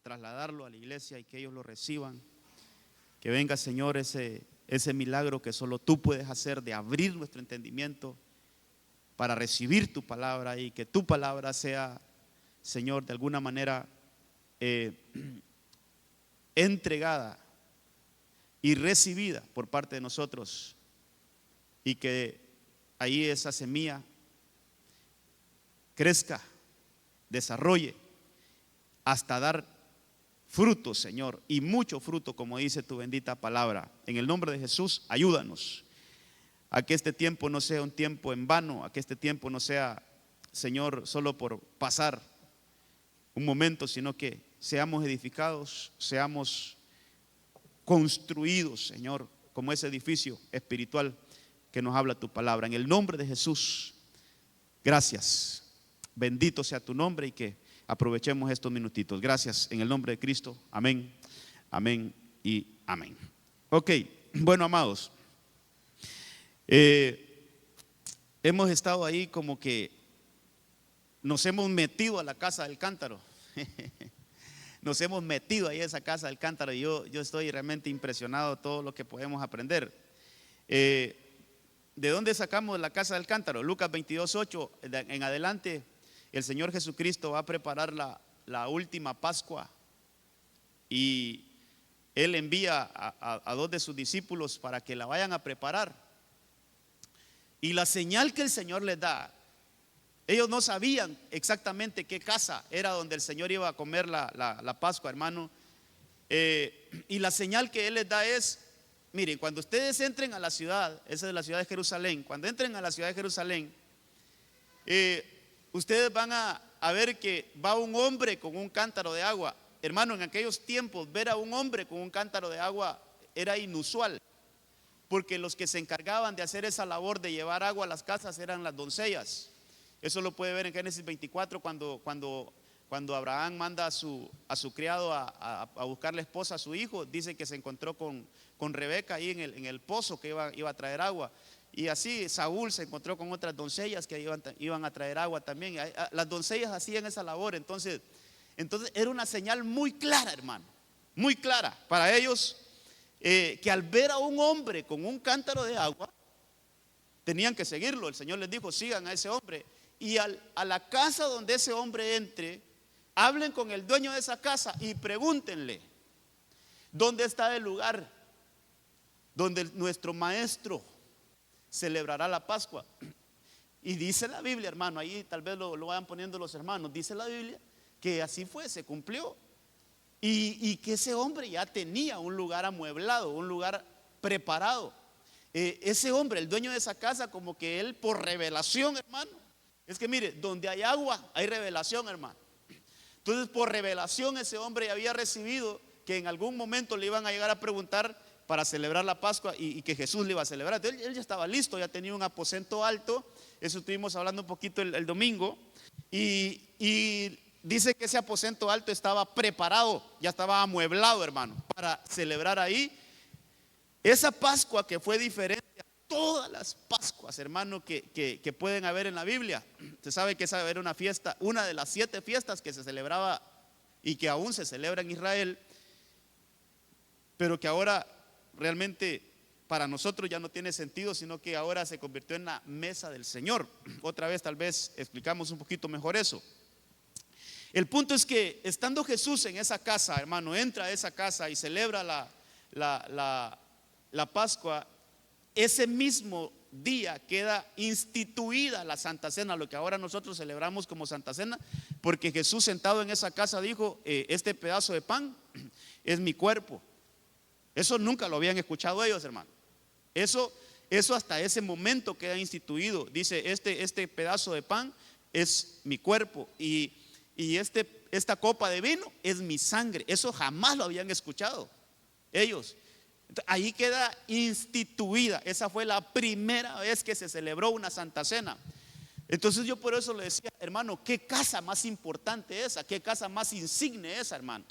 trasladarlo a la iglesia y que ellos lo reciban. Que venga, Señor, ese milagro que solo tú puedes hacer de abrir nuestro entendimiento para recibir tu palabra y que tu palabra sea, Señor, de alguna manera entregada y recibida por parte de nosotros, y que ahí esa semilla crezca, desarrolle hasta dar fruto, Señor, y mucho fruto, como dice tu bendita palabra. En el nombre de Jesús, ayúdanos a que este tiempo no sea un tiempo en vano, a que este tiempo no sea, Señor, solo por pasar un momento, sino que seamos edificados, seamos construidos, Señor, como ese edificio espiritual que nos habla tu palabra. En el nombre de Jesús, gracias. Bendito sea tu nombre y que aprovechemos estos minutitos. Gracias en el nombre de Cristo. Amén, amén y amén. Ok, bueno, amados, hemos estado ahí como que nos hemos metido a la casa del cántaro. Nos hemos metido ahí a esa casa del cántaro y yo estoy realmente impresionado de todo lo que podemos aprender. ¿De dónde sacamos la casa del cántaro? Lucas 22:8 en adelante. El Señor Jesucristo va a preparar la última Pascua y Él envía a dos de sus discípulos para que la vayan a preparar. Y la señal que el Señor les da, ellos no sabían exactamente qué casa era donde el Señor iba a comer la Pascua, hermano. Y la señal que Él les da es: miren, cuando ustedes entren a la ciudad, esa es la ciudad de Jerusalén, cuando entren a la ciudad de Jerusalén, ustedes van a ver que va un hombre con un cántaro de agua. Hermano, en aquellos tiempos ver a un hombre con un cántaro de agua era inusual, porque los que se encargaban de hacer esa labor de llevar agua a las casas eran las doncellas. Eso lo puede ver en Génesis 24 cuando Abraham manda a su criado a buscar la esposa a su hijo. Dice que se encontró con Rebeca ahí en el pozo que iba a traer agua. Y así Saúl se encontró con otras doncellas que iban a traer agua también. Las doncellas hacían esa labor. Entonces era una señal muy clara, hermano, muy clara para ellos, que al ver a un hombre con un cántaro de agua tenían que seguirlo. El Señor les dijo: sigan a ese hombre, y a la casa donde ese hombre entre, hablen con el dueño de esa casa y pregúntenle: ¿dónde está el lugar donde nuestro maestro celebrará la Pascua? Y dice la Biblia, hermano, ahí tal vez lo vayan poniendo los hermanos, dice la Biblia que así fue, se cumplió, y que ese hombre ya tenía un lugar amueblado, un lugar preparado. Ese hombre, el dueño de esa casa, como que él, por revelación, hermano, es que mire, donde hay agua hay revelación, hermano. Entonces, por revelación, ese hombre ya había recibido que en algún momento le iban a llegar a preguntar para celebrar la Pascua y que Jesús le iba a celebrar. Entonces, él ya estaba listo, ya tenía un aposento alto. Eso estuvimos hablando un poquito el domingo. Y dice que ese aposento alto estaba preparado, ya estaba amueblado, hermano, para celebrar ahí esa Pascua que fue diferente a todas las Pascuas, hermano, que pueden haber en la Biblia. Usted sabe que esa era una fiesta, una de las 7 fiestas que se celebraba y que aún se celebra en Israel, pero que ahora realmente para nosotros ya no tiene sentido, sino que ahora se convirtió en la mesa del Señor. Otra vez tal vez explicamos un poquito mejor eso. El punto es que estando Jesús en esa casa, hermano, entra a esa casa y celebra la Pascua. Ese mismo día queda instituida la Santa Cena, lo que ahora nosotros celebramos como Santa Cena, porque Jesús, sentado en esa casa, dijo: este pedazo de pan es mi cuerpo. Eso nunca lo habían escuchado ellos, hermano. Eso hasta ese momento queda instituido. Dice: este pedazo de pan es mi cuerpo y esta copa de vino es mi sangre. Eso jamás lo habían escuchado ellos. Ahí queda instituida. Esa fue la primera vez que se celebró una Santa Cena. Entonces yo por eso le decía, hermano, qué casa más importante esa, qué casa más insigne esa, hermano.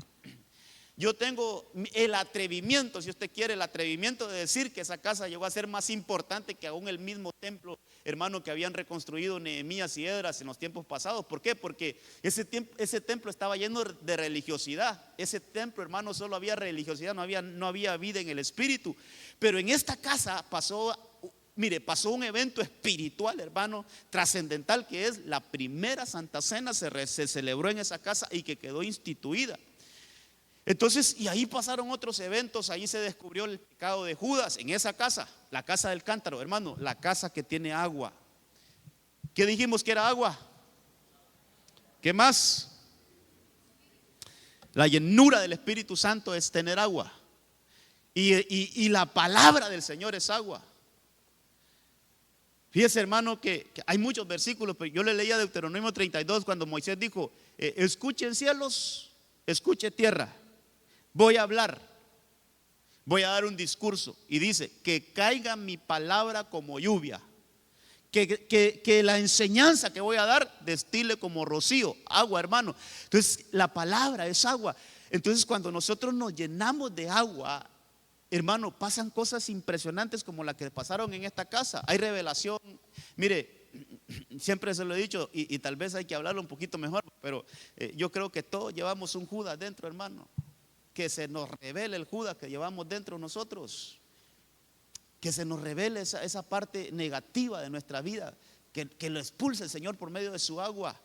Yo tengo el atrevimiento, si usted quiere, el atrevimiento de decir que esa casa llegó a ser más importante que aún el mismo templo, hermano, que habían reconstruido Nehemías y Esdras en los tiempos pasados. ¿Por qué? Porque ese templo estaba lleno de religiosidad. Ese templo, hermano, solo había religiosidad, no había vida en el espíritu. Pero en esta casa pasó un evento espiritual, hermano, trascendental, que es la primera Santa Cena se celebró en esa casa y que quedó instituida. Entonces, y ahí pasaron otros eventos. Ahí se descubrió el pecado de Judas en esa casa, la casa del cántaro, hermano, la casa que tiene agua. ¿Qué dijimos que era agua? ¿Qué más? La llenura del Espíritu Santo es tener agua. Y la palabra del Señor es agua. Fíjese, hermano, que hay muchos versículos, pero yo le leía Deuteronomio 32 cuando Moisés dijo: escuchen cielos, escuche tierra. Voy a hablar, voy a dar un discurso. Y dice: que caiga mi palabra como lluvia, que la enseñanza que voy a dar destile como rocío, agua, hermano. Entonces la palabra es agua. Entonces cuando nosotros nos llenamos de agua, hermano, pasan cosas impresionantes como las que pasaron en esta casa. Hay revelación. Mire, siempre se lo he dicho y tal vez hay que hablarlo un poquito mejor, pero yo creo que todos llevamos un Judas dentro, hermano. Que se nos revele el Judas que llevamos dentro nosotros, que se nos revele esa parte negativa de nuestra vida, que lo expulse el Señor por medio de su agua.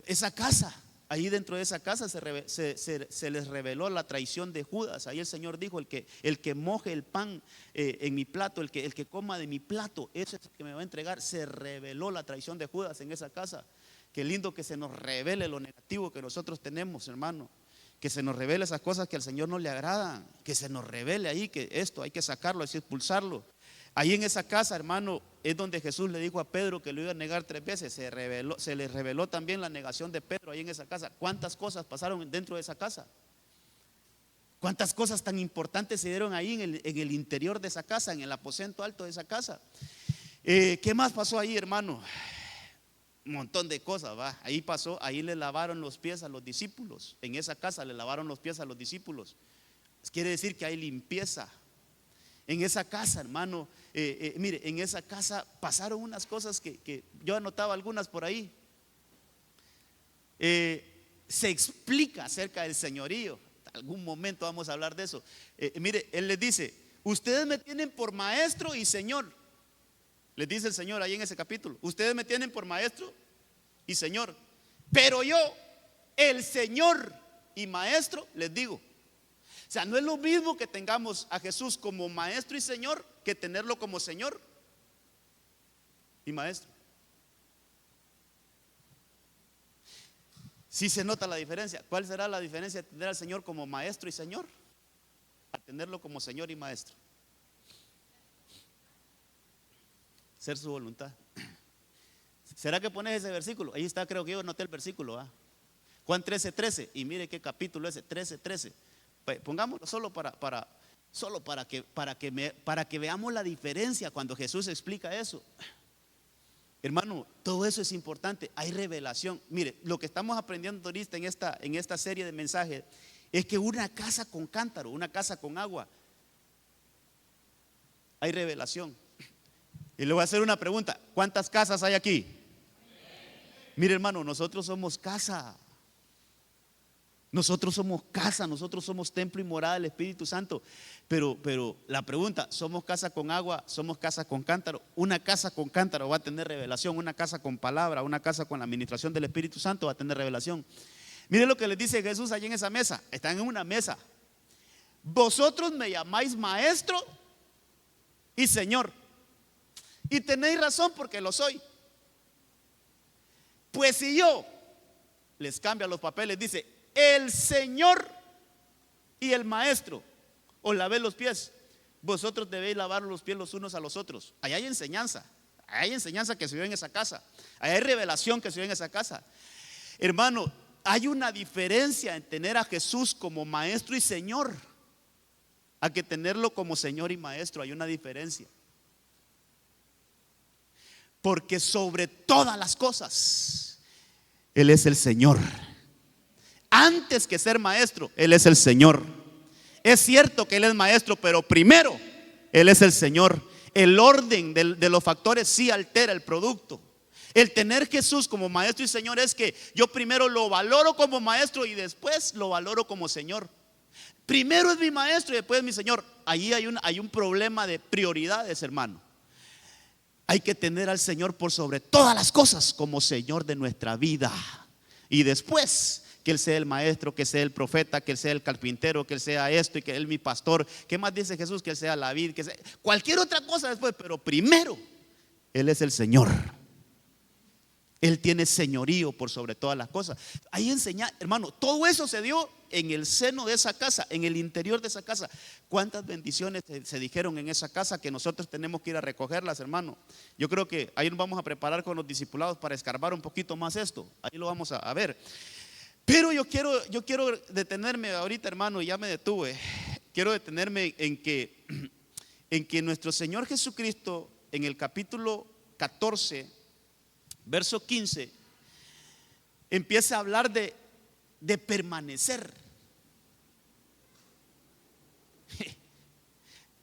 Esa casa, ahí dentro de esa casa se les reveló la traición de Judas. Ahí el Señor dijo: el que moje el pan en mi plato, el que coma de mi plato, ese es el que me va a entregar. Se reveló la traición de Judas en esa casa. Qué lindo que se nos revele lo negativo que nosotros tenemos, hermano. Que se nos revele esas cosas que al Señor no le agradan. Que se nos revele ahí que esto hay que sacarlo, hay que expulsarlo. Ahí en esa casa, hermano, es donde Jesús le dijo a Pedro que lo iba a negar 3 veces. Se le reveló también la negación de Pedro ahí en esa casa. ¿Cuántas cosas pasaron dentro de esa casa? ¿Cuántas cosas tan importantes se dieron ahí en el interior de esa casa, en el aposento alto de esa casa? ¿Qué más pasó ahí, hermano? Un montón de cosas, va. Ahí pasó, ahí le lavaron los pies a los discípulos. En esa casa le lavaron los pies a los discípulos. Quiere decir que hay limpieza. En esa casa, hermano, mire, en esa casa pasaron unas cosas que yo anotaba algunas por ahí. Se explica acerca del señorío. En algún momento vamos a hablar de eso. Mire, él les dice: ustedes me tienen por maestro y señor. Les dice el Señor ahí en ese capítulo: ustedes me tienen por maestro y señor, pero yo, el Señor y maestro, les digo. O sea, no es lo mismo que tengamos a Jesús como maestro y señor que tenerlo como Señor y maestro. Sí se nota la diferencia. ¿Cuál será la diferencia de tener al Señor como maestro y señor a tenerlo como Señor y maestro? Ser su voluntad. ¿Será que pones ese versículo? Ahí está, creo que yo anoté el versículo, ¿ah? Juan 13:13. Y mire qué capítulo es ese, 13:13. Pongámoslo solo para que veamos la diferencia cuando Jesús explica eso. Hermano, todo eso es importante. Hay revelación. Mire, lo que estamos aprendiendo ahorita en esta serie de mensajes es que una casa con cántaro, una casa con agua, hay revelación. Y le voy a hacer una pregunta: ¿cuántas casas hay aquí? Mire, hermano, nosotros somos casa. Nosotros somos casa, nosotros somos templo y morada del Espíritu Santo. Pero la pregunta: ¿somos casa con agua? ¿Somos casa con cántaro? Una casa con cántaro va a tener revelación. Una casa con palabra, una casa con la administración del Espíritu Santo va a tener revelación. Mire lo que les dice Jesús allí en esa mesa. Están en una mesa. Vosotros me llamáis maestro y Señor, y tenéis razón porque lo soy. Pues si yo, les cambia los papeles, dice: el Señor y el maestro os lavé los pies, vosotros debéis lavar los pies los unos a los otros. Ahí hay enseñanza que se dio en esa casa. Ahí hay revelación que se dio en esa casa. Hermano, hay una diferencia en tener a Jesús como maestro y Señor a que tenerlo como Señor y maestro. Hay una diferencia. Porque sobre todas las cosas Él es el Señor. antes que ser maestro, Él es el Señor. Es cierto que Él es maestro, pero primero Él es el Señor. El orden de los factores sí altera el producto. El tener Jesús como maestro y Señor es que yo primero lo valoro como maestro y después lo valoro como Señor. Primero es mi maestro y después es mi Señor. Allí hay un problema de prioridades, hermano. Hay que tener al Señor por sobre todas las cosas como Señor de nuestra vida. Y después que Él sea el maestro, que sea el profeta, que Él sea el carpintero, que Él sea esto y que Él mi pastor. ¿Qué más dice Jesús? Que Él sea la vid, que sea cualquier otra cosa después. Pero primero Él es el Señor. Él tiene señorío por sobre todas las cosas. Ahí enseña, hermano, todo eso se dio en el seno de esa casa, en el interior de esa casa. ¿Cuántas bendiciones se dijeron en esa casa que nosotros tenemos que ir a recogerlas, hermano? Yo creo que ahí nos vamos a preparar con los discipulados para escarbar un poquito más esto. Ahí lo vamos a ver. Pero yo quiero detenerme ahorita, hermano, y ya me detuve. Quiero detenerme en que nuestro Señor Jesucristo, en el capítulo 14, verso 15, empieza a hablar de permanecer.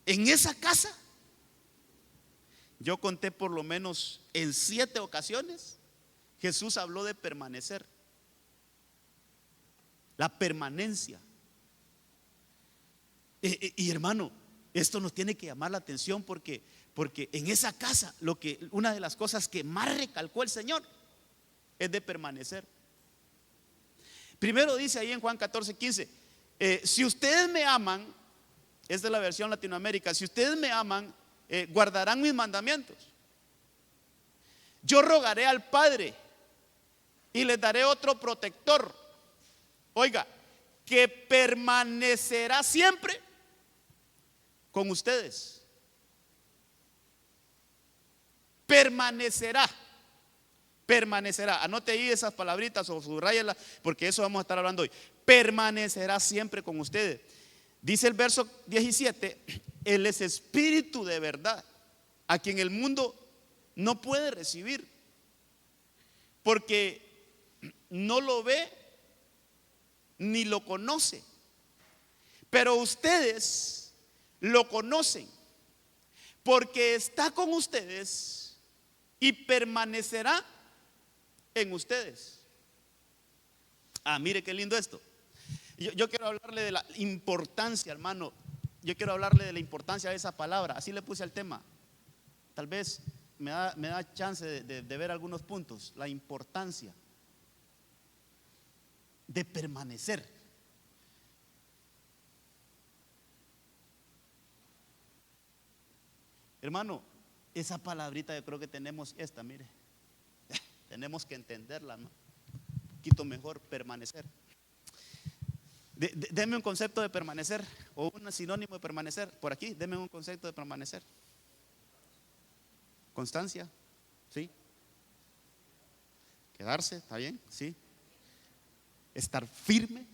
En esa casa, yo conté por lo menos en 7 ocasiones, Jesús habló de permanecer. La permanencia. Y hermano, esto nos tiene que llamar la atención porque en esa casa una de las cosas que más recalcó el Señor es de permanecer. Primero dice ahí en Juan 14:15, si ustedes me aman, esta es la versión Latinoamérica, si ustedes me aman, guardarán mis mandamientos. Yo rogaré al Padre y les daré otro protector, oiga, que permanecerá siempre con ustedes. Permanecerá. Anote ahí esas palabritas o subrayalas, porque eso vamos a estar hablando hoy. Permanecerá siempre con ustedes. Dice el verso 17, Él es espíritu de verdad, a quien el mundo no puede recibir, porque no lo ve ni lo conoce. Pero ustedes lo conocen, porque está con ustedes y permanecerá en ustedes. Mire qué lindo esto. Yo quiero hablarle de la importancia, hermano. Yo quiero hablarle de la importancia de esa palabra. Así le puse al tema. Tal vez me da chance de ver algunos puntos. La importancia de permanecer. Hermano, esa palabrita yo creo que tenemos esta, mire. Tenemos que entenderla, ¿no? Un poquito mejor, permanecer. Deme un concepto de permanecer o un sinónimo de permanecer. Por aquí, deme un concepto de permanecer. Constancia, ¿sí? Quedarse, ¿está bien? Sí. Estar firme.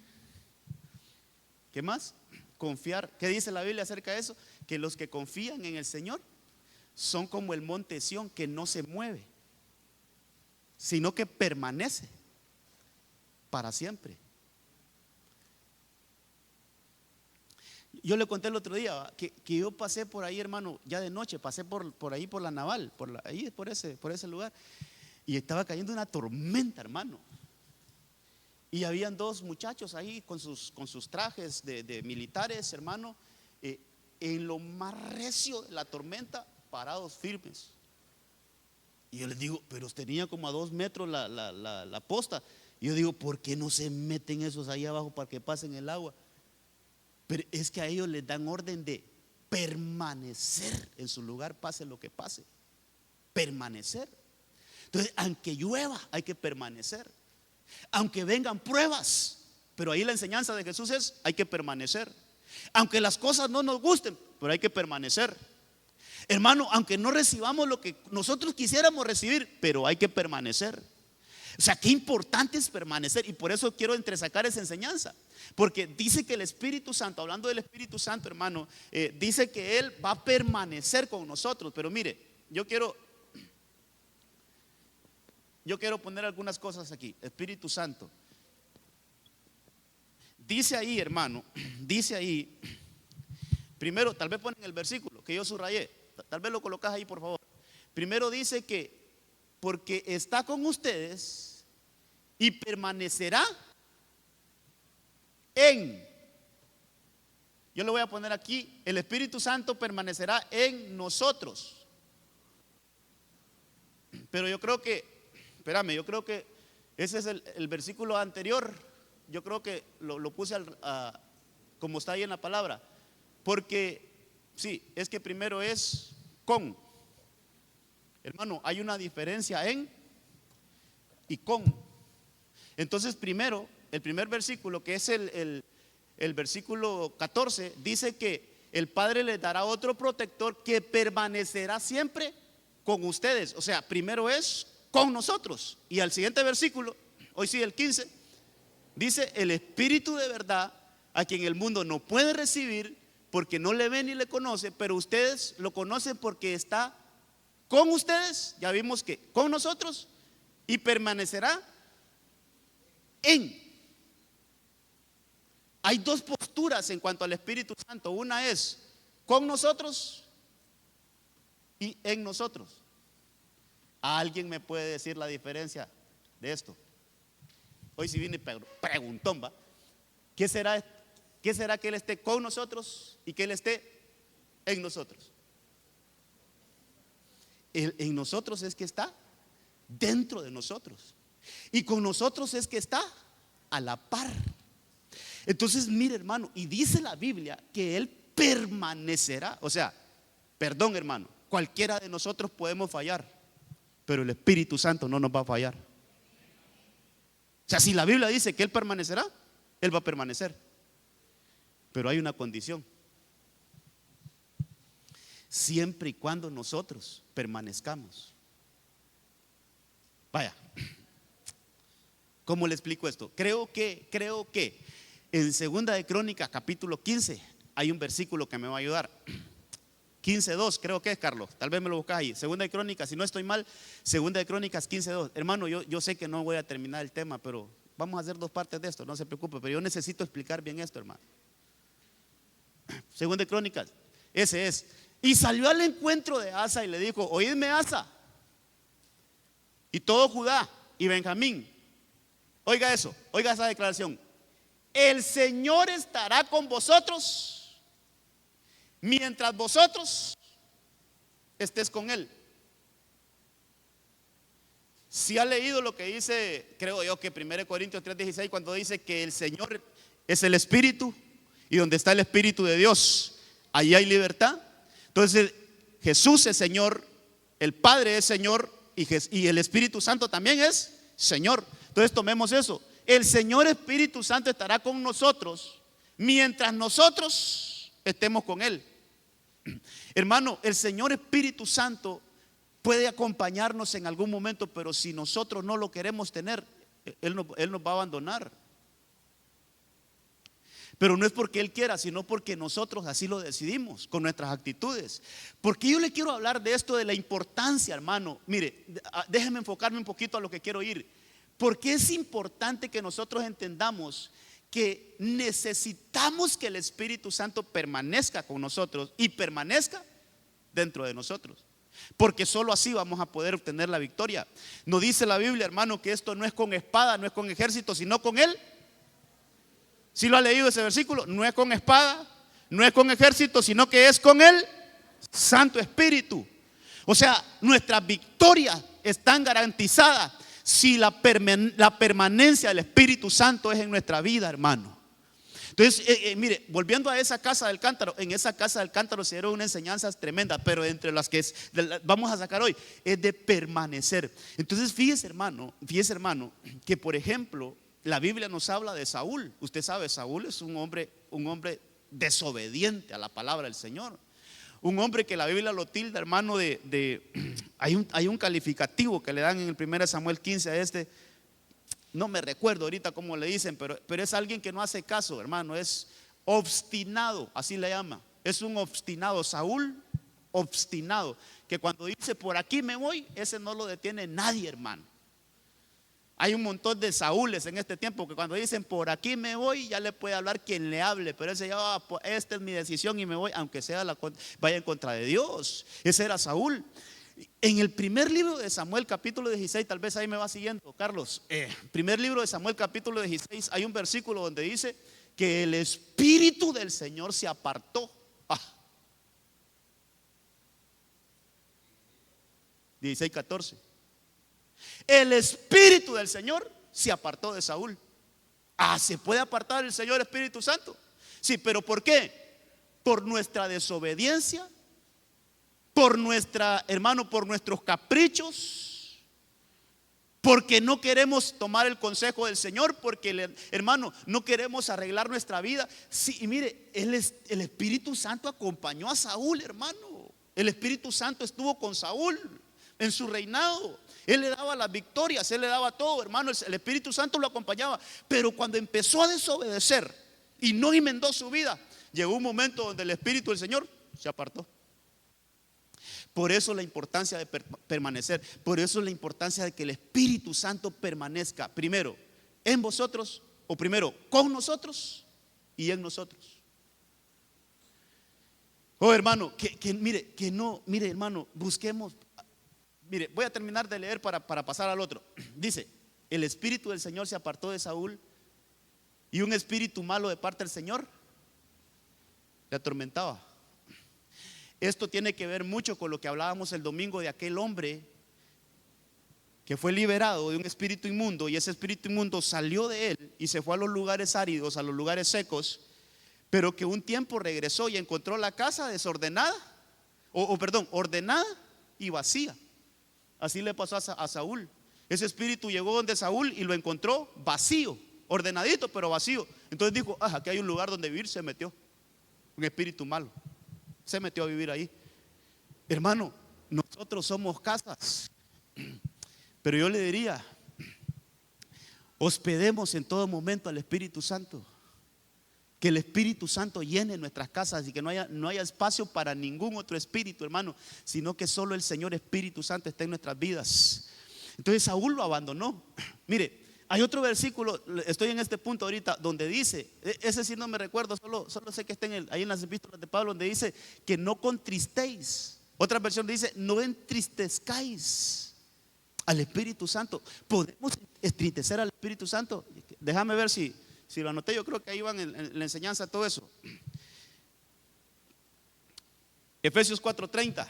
¿Qué más? Confiar. ¿Qué dice la Biblia acerca de eso? Que los que confían en el Señor son como el monte Sión, que no se mueve, sino que permanece para siempre. Yo le conté el otro día que yo pasé por ahí, hermano, ya de noche, pasé por ahí por la Naval, ahí por ese lugar, y estaba cayendo una tormenta, hermano. Y habían 2 muchachos ahí con sus trajes de militares, hermano, en lo más recio de la tormenta, parados firmes. Y yo les digo, pero tenía como a 2 metros la posta. Y yo digo, ¿por qué no se meten esos ahí abajo para que pasen el agua? Pero es que a ellos les dan orden de permanecer en su lugar, pase lo que pase. Permanecer. Entonces, aunque llueva, hay que permanecer. Aunque vengan pruebas, pero ahí la enseñanza de Jesús es: hay que permanecer. Aunque las cosas no nos gusten, pero hay que permanecer. Hermano, aunque no recibamos lo que nosotros quisiéramos recibir, pero hay que permanecer. O sea, qué importante es permanecer. Y por eso quiero entresacar esa enseñanza, porque dice que el Espíritu Santo, hablando del Espíritu Santo, hermano, dice que Él va a permanecer con nosotros. Pero mire, yo quiero poner algunas cosas aquí. Espíritu Santo, Dice ahí, hermano, dice ahí, primero, tal vez ponen el versículo que yo subrayé, tal vez lo colocas ahí, por favor. Primero dice que porque está con ustedes y permanecerá en, yo le voy a poner aquí, el Espíritu Santo permanecerá en nosotros. Pero yo creo que, espérame, yo creo que ese es el versículo anterior. Yo creo que lo puse como está ahí en la palabra. Porque, sí, es que primero es con. Hermano, hay una diferencia en y con. Entonces, primero, el primer versículo, que es el versículo 14, dice que el Padre les dará otro protector que permanecerá siempre con ustedes. O sea, primero es con nosotros. Y al siguiente versículo, hoy sí el 15, dice: el Espíritu de verdad, a quien el mundo no puede recibir porque no le ve ni le conoce, pero ustedes lo conocen porque está con ustedes. Ya vimos que con nosotros, y permanecerá en. Hay dos posturas en cuanto al Espíritu Santo. Una es con nosotros y en nosotros. ¿Alguien me puede decir la diferencia de esto? Hoy si viene preguntón, ¿va? ¿Qué será que Él esté con nosotros y que Él esté en nosotros? En nosotros es que está dentro de nosotros, y con nosotros es que está a la par. Entonces, mire, hermano, y dice la Biblia que Él permanecerá. O sea, perdón, hermano, cualquiera de nosotros podemos fallar, pero el Espíritu Santo no nos va a fallar. O sea, si la Biblia dice que Él permanecerá, Él va a permanecer. Pero hay una condición: siempre y cuando nosotros permanezcamos. Vaya, ¿cómo le explico esto? Creo que en Segunda de Crónicas capítulo 15 hay un versículo que me va a ayudar. 15:2 creo que es, Carlos, tal vez me lo buscas ahí. Segunda de Crónicas, si no estoy mal, Segunda de Crónicas 15:2. Hermano, yo sé que no voy a terminar el tema, pero vamos a hacer dos partes de esto, no se preocupe, pero yo necesito explicar bien esto, hermano. Segunda de Crónicas, ese es. Y salió al encuentro de Asa y le dijo: oídme, Asa, y todo Judá y Benjamín. Oiga eso, oiga esa declaración: el Señor estará con vosotros mientras vosotros estés con Él. Si ha leído lo que dice, creo yo que 1 Corintios 3:16, cuando dice que el Señor es el Espíritu, y donde está el Espíritu de Dios, allí hay libertad. Entonces, Jesús es Señor, el Padre es Señor, y el Espíritu Santo también es Señor. Entonces tomemos eso: el Señor Espíritu Santo estará con nosotros mientras nosotros estemos con Él. Hermano, el Señor Espíritu Santo puede acompañarnos en algún momento, pero si nosotros no lo queremos tener, Él nos va a abandonar. Pero no es porque Él quiera, sino porque nosotros así lo decidimos con nuestras actitudes. Porque yo le quiero hablar de esto, de la importancia, hermano. Mire, déjeme enfocarme un poquito a lo que quiero ir. Porque es importante que nosotros entendamos que necesitamos que el Espíritu Santo permanezca con nosotros y permanezca dentro de nosotros, porque solo así vamos a poder obtener la victoria. Nos dice la Biblia, hermano, que esto no es con espada, no es con ejército, sino con Él. ¿Sí lo ha leído ese versículo? No es con espada, no es con ejército, sino que es con el Santo Espíritu. O sea, nuestras victorias están garantizadas si la permanencia del Espíritu Santo es en nuestra vida, hermano. Entonces, mire, volviendo a esa casa del cántaro, en esa casa del cántaro se dieron unas enseñanzas tremendas, pero entre las que vamos a sacar hoy es de permanecer. Entonces, fíjese, hermano, que por ejemplo, la Biblia nos habla de Saúl. Usted sabe, Saúl es un hombre desobediente a la palabra del Señor. Un hombre que la Biblia lo tilda, hermano, hay un calificativo que le dan en el 1 Samuel 15 a este. No me recuerdo ahorita cómo le dicen, pero es alguien que no hace caso, hermano. Es obstinado, así le llama. Es un obstinado, Saúl, obstinado, que cuando dice por aquí me voy, ese no lo detiene nadie, hermano. Hay un montón de Saúles en este tiempo que cuando dicen por aquí me voy, ya le puede hablar quien le hable, pero ese ya, esta es mi decisión y me voy, aunque sea vaya en contra de Dios. Ese era Saúl. En el primer libro de Samuel, capítulo 16, tal vez ahí me va siguiendo, Carlos. Primer libro de Samuel, capítulo 16, hay un versículo donde dice que el Espíritu del Señor se apartó. 16:14. El Espíritu del Señor se apartó de Saúl. ¿Se puede apartar el Señor Espíritu Santo? Sí, pero ¿por qué? Por nuestra desobediencia, por por nuestros caprichos, porque no queremos tomar el consejo del Señor, porque hermano, no queremos arreglar nuestra vida. Sí, y mire, el Espíritu Santo acompañó a Saúl, hermano. El Espíritu Santo estuvo con Saúl en su reinado. Él le daba las victorias, él le daba todo, hermano. El Espíritu Santo lo acompañaba. Pero cuando empezó a desobedecer y no enmendó su vida, llegó un momento donde el Espíritu del Señor se apartó. Por eso la importancia de permanecer. Por eso la importancia de que el Espíritu Santo permanezca primero en vosotros, o primero con nosotros y en nosotros. Oh, hermano, mire, hermano, busquemos. Mire, voy a terminar de leer para pasar al otro. Dice, el Espíritu del Señor se apartó de Saúl y un espíritu malo de parte del Señor le atormentaba. Esto tiene que ver mucho con lo que hablábamos el domingo de aquel hombre que fue liberado de un espíritu inmundo, y ese espíritu inmundo salió de él y se fue a los lugares áridos, a los lugares secos, pero que un tiempo regresó y encontró la casa desordenada, ordenada y vacía. Así le pasó a Saúl. Ese espíritu llegó donde Saúl y lo encontró vacío, ordenadito pero vacío. Entonces dijo, aquí hay un lugar donde vivir. Se metió un espíritu malo, se metió a vivir ahí. Hermano, nosotros somos casas, pero yo le diría, hospedemos en todo momento al Espíritu Santo. Que el Espíritu Santo llene nuestras casas y que no haya espacio para ningún otro espíritu, hermano, sino que solo el Señor Espíritu Santo esté en nuestras vidas. Entonces Saúl lo abandonó. Mire, hay otro versículo, estoy en este punto ahorita, donde dice, ese sí no me recuerdo, solo sé que está ahí en las epístolas de Pablo, donde dice que no contristéis. Otra versión dice, no entristezcáis al Espíritu Santo. ¿Podemos entristecer al Espíritu Santo? Déjame ver si lo anoté. Yo creo que ahí van en la enseñanza todo eso. Efesios 4:30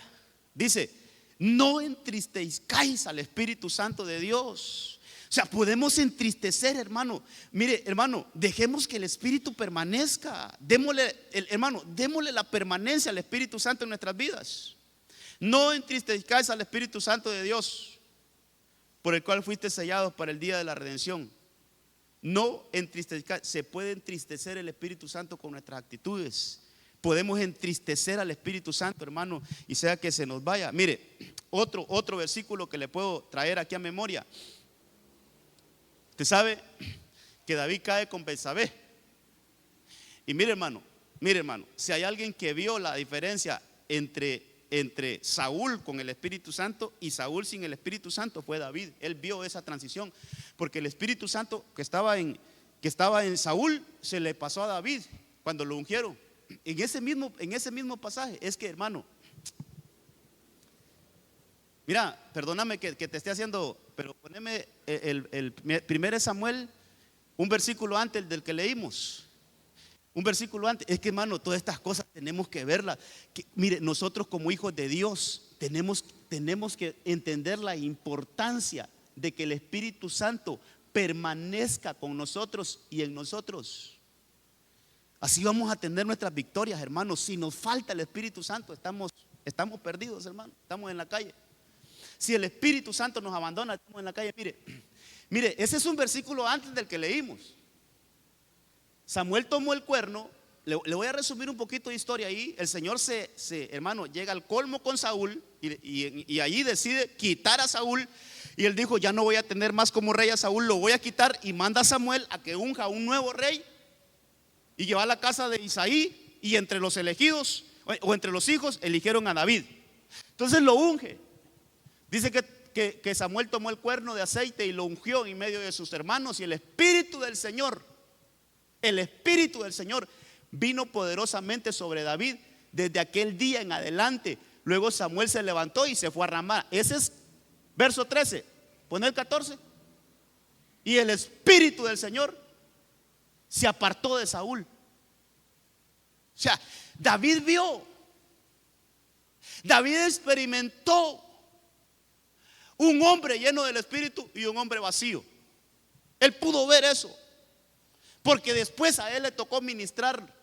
dice, no entristezcáis al Espíritu Santo de Dios. O sea, podemos entristecer, hermano. Mire, hermano, dejemos que el Espíritu permanezca. Démosle la permanencia al Espíritu Santo en nuestras vidas. No entristezcáis al Espíritu Santo de Dios, por el cual fuiste sellados para el día de la redención. No entristezcáis. Se puede entristecer el Espíritu Santo con nuestras actitudes. Podemos entristecer al Espíritu Santo, hermano, y sea que se nos vaya. Mire, otro versículo que le puedo traer aquí a memoria. Usted sabe que David cae con Betsabé. Y mire, hermano, si hay alguien que vio la diferencia entre Saúl con el Espíritu Santo y Saúl sin el Espíritu Santo, fue David. Él vio esa transición, porque el Espíritu Santo que estaba en Saúl se le pasó a David cuando lo ungieron. En ese mismo pasaje es que, hermano, mira, perdóname que te esté haciendo, pero poneme el 1 Samuel, un versículo antes del que leímos. Un versículo antes. Es que, hermano, todas estas cosas tenemos que verlas. Mire, nosotros como hijos de Dios tenemos que entender la importancia de que el Espíritu Santo permanezca con nosotros y en nosotros. Así vamos a tener nuestras victorias, hermanos. Si nos falta el Espíritu Santo, estamos perdidos, hermano. Estamos en la calle. Si el Espíritu Santo nos abandona, estamos en la calle. Mire, ese es un versículo antes del que leímos. Samuel tomó el cuerno. Le voy a resumir un poquito de historia ahí. El Señor hermano, llega al colmo con Saúl y allí decide quitar a Saúl. Y él dijo, ya no voy a tener más como rey a Saúl, lo voy a quitar. Y manda a Samuel a que unja un nuevo rey y lleva a la casa de Isaí. Y entre los elegidos o entre los hijos eligieron a David. Entonces lo unge. Dice que que Samuel tomó el cuerno de aceite y lo ungió en medio de sus hermanos, y el Espíritu del Señor vino poderosamente sobre David desde aquel día en adelante. Luego Samuel se levantó y se fue a Ramá. Ese es verso 13. Pon el 14. Y el Espíritu del Señor se apartó de Saúl. O sea, David experimentó un hombre lleno del Espíritu y un hombre vacío. Él pudo ver eso, porque después a él le tocó ministrar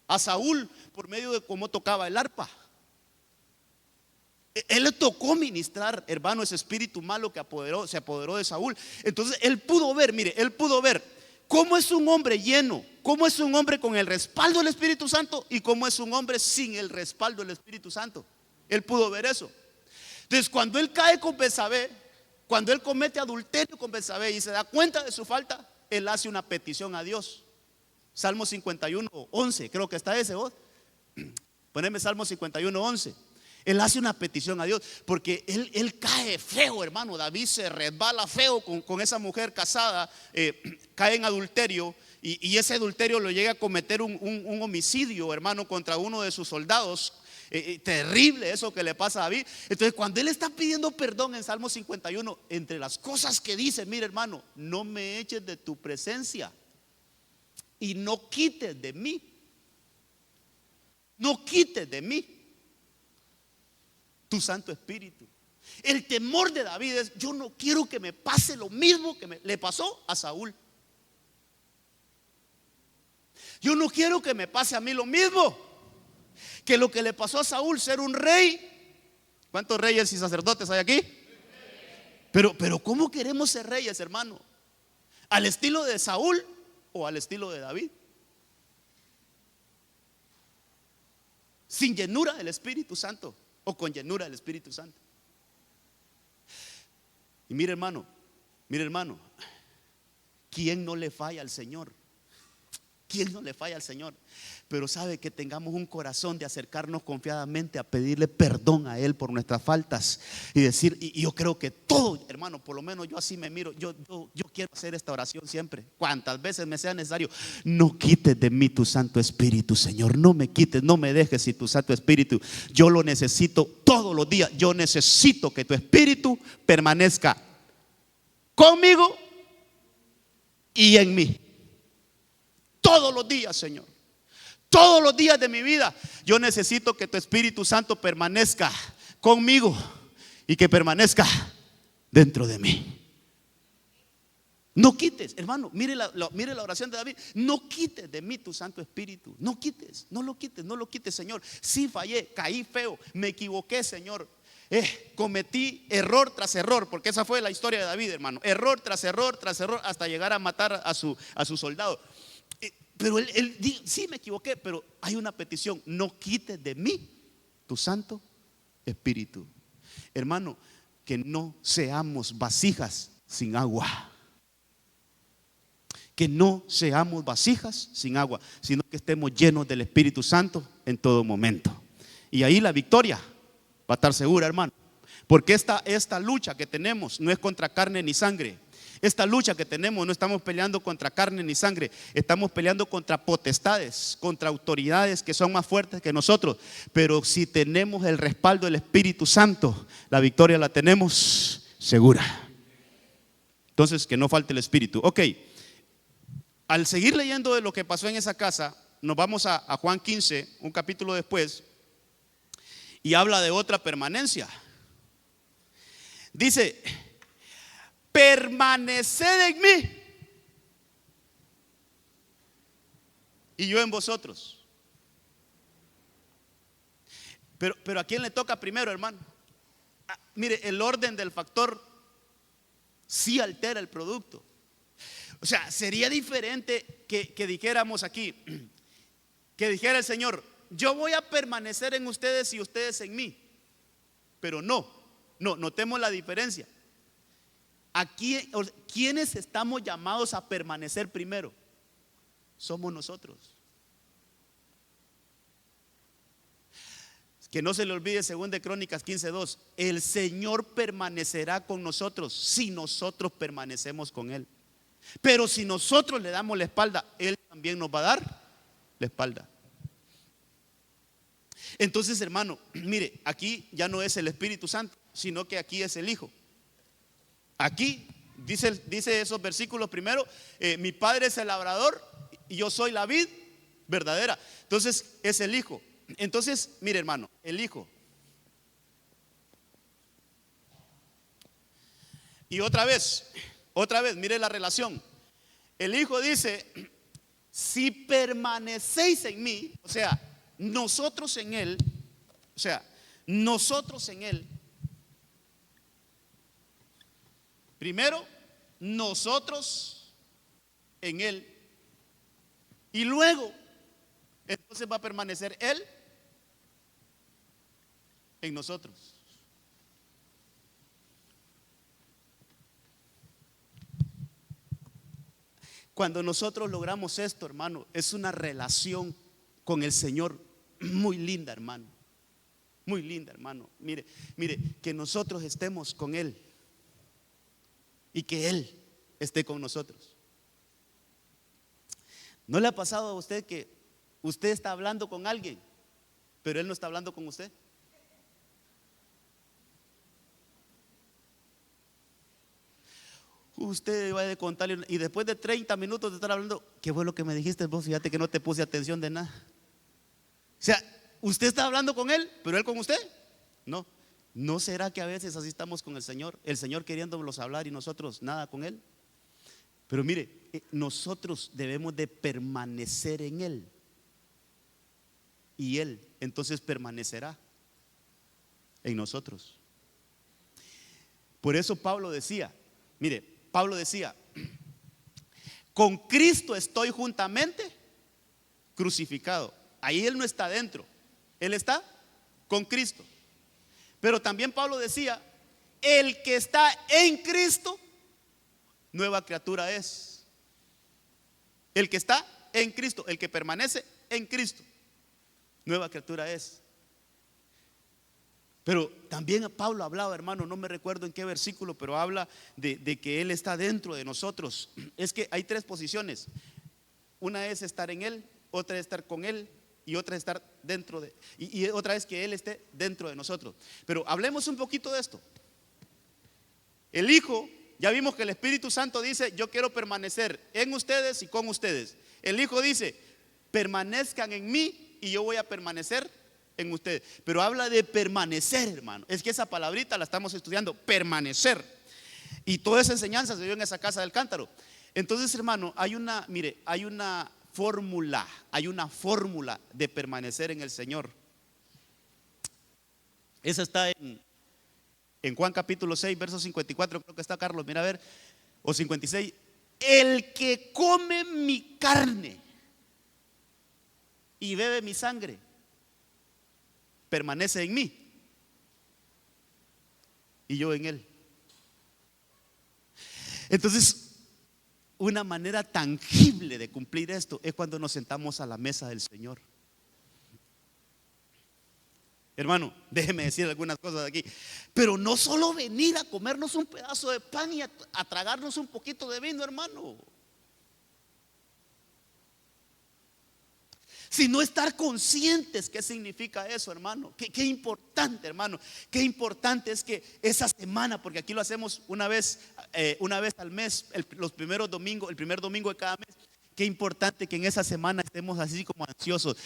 a Saúl por medio de cómo tocaba el arpa. Él le tocó ministrar, hermano, ese espíritu malo que se apoderó de Saúl. Entonces él pudo ver, mire, él pudo ver cómo es un hombre lleno, cómo es un hombre con el respaldo del Espíritu Santo y cómo es un hombre sin el respaldo del Espíritu Santo. Él pudo ver eso. Entonces cuando él cae con Betsabé, cuando él comete adulterio con Betsabé y se da cuenta de su falta, él hace una petición a Dios. Salmo 51:11, creo que está ese, vos. Poneme Salmo 51:11. Él hace una petición a Dios porque él cae feo, hermano. David se resbala feo con esa mujer casada, cae en adulterio y ese adulterio lo llega a cometer un homicidio, hermano, contra uno de sus soldados. Terrible eso que le pasa a David. Entonces cuando él está pidiendo perdón en Salmo 51, entre las cosas que dice, mire, hermano, no me eches de tu presencia y no quites de mí, no quites de mí tu Santo Espíritu. El temor de David es: yo no quiero que me pase lo mismo que le pasó a Saúl. Yo no quiero que me pase a mí lo mismo que lo que le pasó a Saúl, ser un rey. ¿Cuántos reyes y sacerdotes hay aquí? Pero ¿cómo queremos ser reyes, hermano? ¿Al estilo de Saúl o al estilo de David? ¿Sin llenura del Espíritu Santo o con llenura del Espíritu Santo? Y mire, hermano, ¿quién no le falla al Señor? ¿Quién no le falla al Señor? Pero sabe, que tengamos un corazón de acercarnos confiadamente a pedirle perdón a Él por nuestras faltas y decir, y yo creo que todo, hermano, por lo menos yo así me miro, yo quiero hacer esta oración siempre, cuantas veces me sea necesario: no quites de mí tu Santo Espíritu, Señor, no me quites, no me dejes sin tu Santo Espíritu. Yo lo necesito todos los días. Yo necesito que tu Espíritu permanezca conmigo y en mí. Todos los días, Señor. Todos los días de mi vida yo necesito que tu Espíritu Santo permanezca conmigo y que permanezca dentro de mí. No quites, hermano, mire la oración de David: no quites de mí tu Santo Espíritu. No lo quites, Señor. Sí fallé, caí feo, me equivoqué, Señor. Cometí error tras error, porque esa fue la historia de David, hermano. Error tras error tras error, hasta llegar a matar a su soldado. Pero él dijo: sí, me equivoqué, pero hay una petición: no quites de mí tu Santo Espíritu. Hermano, que no seamos vasijas sin agua. Que no seamos vasijas sin agua, sino que estemos llenos del Espíritu Santo en todo momento. Y ahí la victoria va a estar segura, hermano. Porque esta lucha que tenemos no es contra carne ni sangre. Esta lucha que tenemos, no estamos peleando contra carne ni sangre, estamos peleando contra potestades, contra autoridades que son más fuertes que nosotros. Pero si tenemos el respaldo del Espíritu Santo, la victoria la tenemos segura. Entonces, que no falte el Espíritu. Ok, al seguir leyendo de lo que pasó en esa casa, nos vamos a Juan 15, un capítulo después, y habla de otra permanencia. Dice: permaneced en mí y yo en vosotros. Pero ¿a quién le toca primero, hermano? Mire, el orden del factor sí altera el producto. O sea, sería diferente que dijéramos aquí, que dijera el Señor: yo voy a permanecer en ustedes y ustedes en mí. Pero no, notemos la diferencia. Aquí, ¿quiénes estamos llamados a permanecer primero? Somos nosotros. Que no se le olvide 2 Crónicas 15:2. El Señor permanecerá con nosotros si nosotros permanecemos con Él. Pero si nosotros le damos la espalda, Él también nos va a dar la espalda. Entonces, hermano, mire, aquí ya no es el Espíritu Santo, sino que aquí es el Hijo. Aquí dice esos versículos primero, mi Padre es el labrador y yo soy la vid verdadera. Entonces es el Hijo. Entonces, mire, hermano, el Hijo. Y otra vez, mire la relación. El Hijo dice, si permanecéis en mí, o sea, nosotros en Él, primero, nosotros en Él, y luego, entonces va a permanecer Él en nosotros. Cuando nosotros logramos esto, hermano, es una relación con el Señor muy linda, hermano. Muy linda, hermano. Mire, que nosotros estemos con Él y que Él esté con nosotros. ¿No le ha pasado a usted que usted está hablando con alguien, pero Él no está hablando con usted? Usted va a contarle y después de 30 minutos de estar hablando, ¿qué fue lo que me dijiste vos? Fíjate que no te puse atención de nada. O sea, usted está hablando con Él, pero Él con usted. No. ¿No será que a veces así estamos con el Señor queriéndonos hablar y nosotros nada con Él? Pero mire, nosotros debemos de permanecer en Él y Él entonces permanecerá en nosotros. Por eso Pablo decía, con Cristo estoy juntamente crucificado. Ahí Él no está dentro, Él está con Cristo. Pero también Pablo decía, el que está en Cristo, nueva criatura es. El que está en Cristo, el que permanece en Cristo, nueva criatura es. Pero también Pablo hablaba, hermano, no me recuerdo en qué versículo, pero habla de que Él está dentro de nosotros. Es que hay 3 posiciones. Una es estar en Él, otra es estar con Él y otra es estar dentro de, y otra es que Él esté dentro de nosotros. Pero hablemos un poquito de esto. El Hijo, ya vimos que el Espíritu Santo dice, yo quiero permanecer en ustedes y con ustedes. El Hijo dice, permanezcan en mí y yo voy a permanecer en ustedes. Pero habla de permanecer, hermano. Es que esa palabrita la estamos estudiando, permanecer. Y toda esa enseñanza se dio en esa casa del cántaro. Entonces, hermano, hay una fórmula de permanecer en el Señor. Esa está en Juan capítulo 6, verso 54, creo que está Carlos, mira a ver, o 56. El que come mi carne y bebe mi sangre, permanece en mí y yo en él. Entonces, una manera tangible de cumplir esto es cuando nos sentamos a la mesa del Señor. Hermano, déjeme decir algunas cosas aquí. Pero no solo venir a comernos un pedazo de pan y a tragarnos un poquito de vino, hermano, sino estar conscientes qué significa eso, hermano. Qué importante, hermano. Qué importante es que esa semana, porque aquí lo hacemos una vez al mes, los primeros domingos, el primer domingo de cada mes. Qué importante que en esa semana estemos así como ansiosos.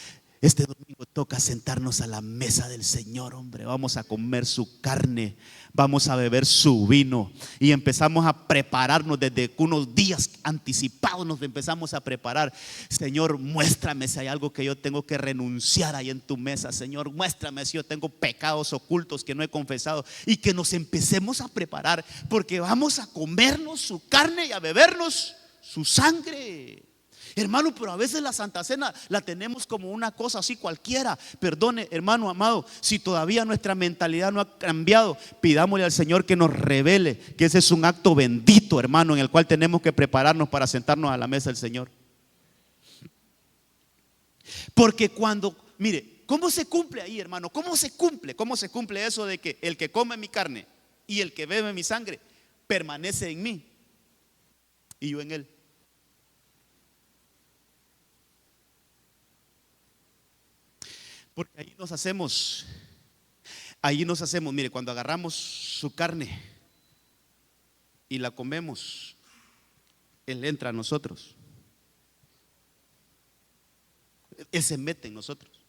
Este domingo toca sentarnos a la mesa del Señor, hombre. Vamos a comer su carne, vamos a beber su vino. Y empezamos a prepararnos desde unos días anticipados. Nos empezamos a preparar. Señor, muéstrame si hay algo que yo tengo que renunciar ahí en tu mesa. Señor, muéstrame si yo tengo pecados ocultos que no he confesado. Y que nos empecemos a preparar, porque vamos a comernos su carne y a bebernos su sangre. Hermano, pero a veces la Santa Cena la tenemos como una cosa así cualquiera. Perdone, hermano amado, si todavía nuestra mentalidad no ha cambiado, pidámosle al Señor que nos revele que ese es un acto bendito, hermano, en el cual tenemos que prepararnos para sentarnos a la mesa del Señor. Porque cuando, mire, ¿cómo se cumple ahí, hermano? ¿Cómo se cumple? ¿Cómo se cumple eso de que el que come mi carne y el que bebe mi sangre permanece en mí y yo en él? Porque ahí nos hacemos, mire, cuando agarramos su carne y la comemos, Él entra a nosotros. Él se mete en nosotros.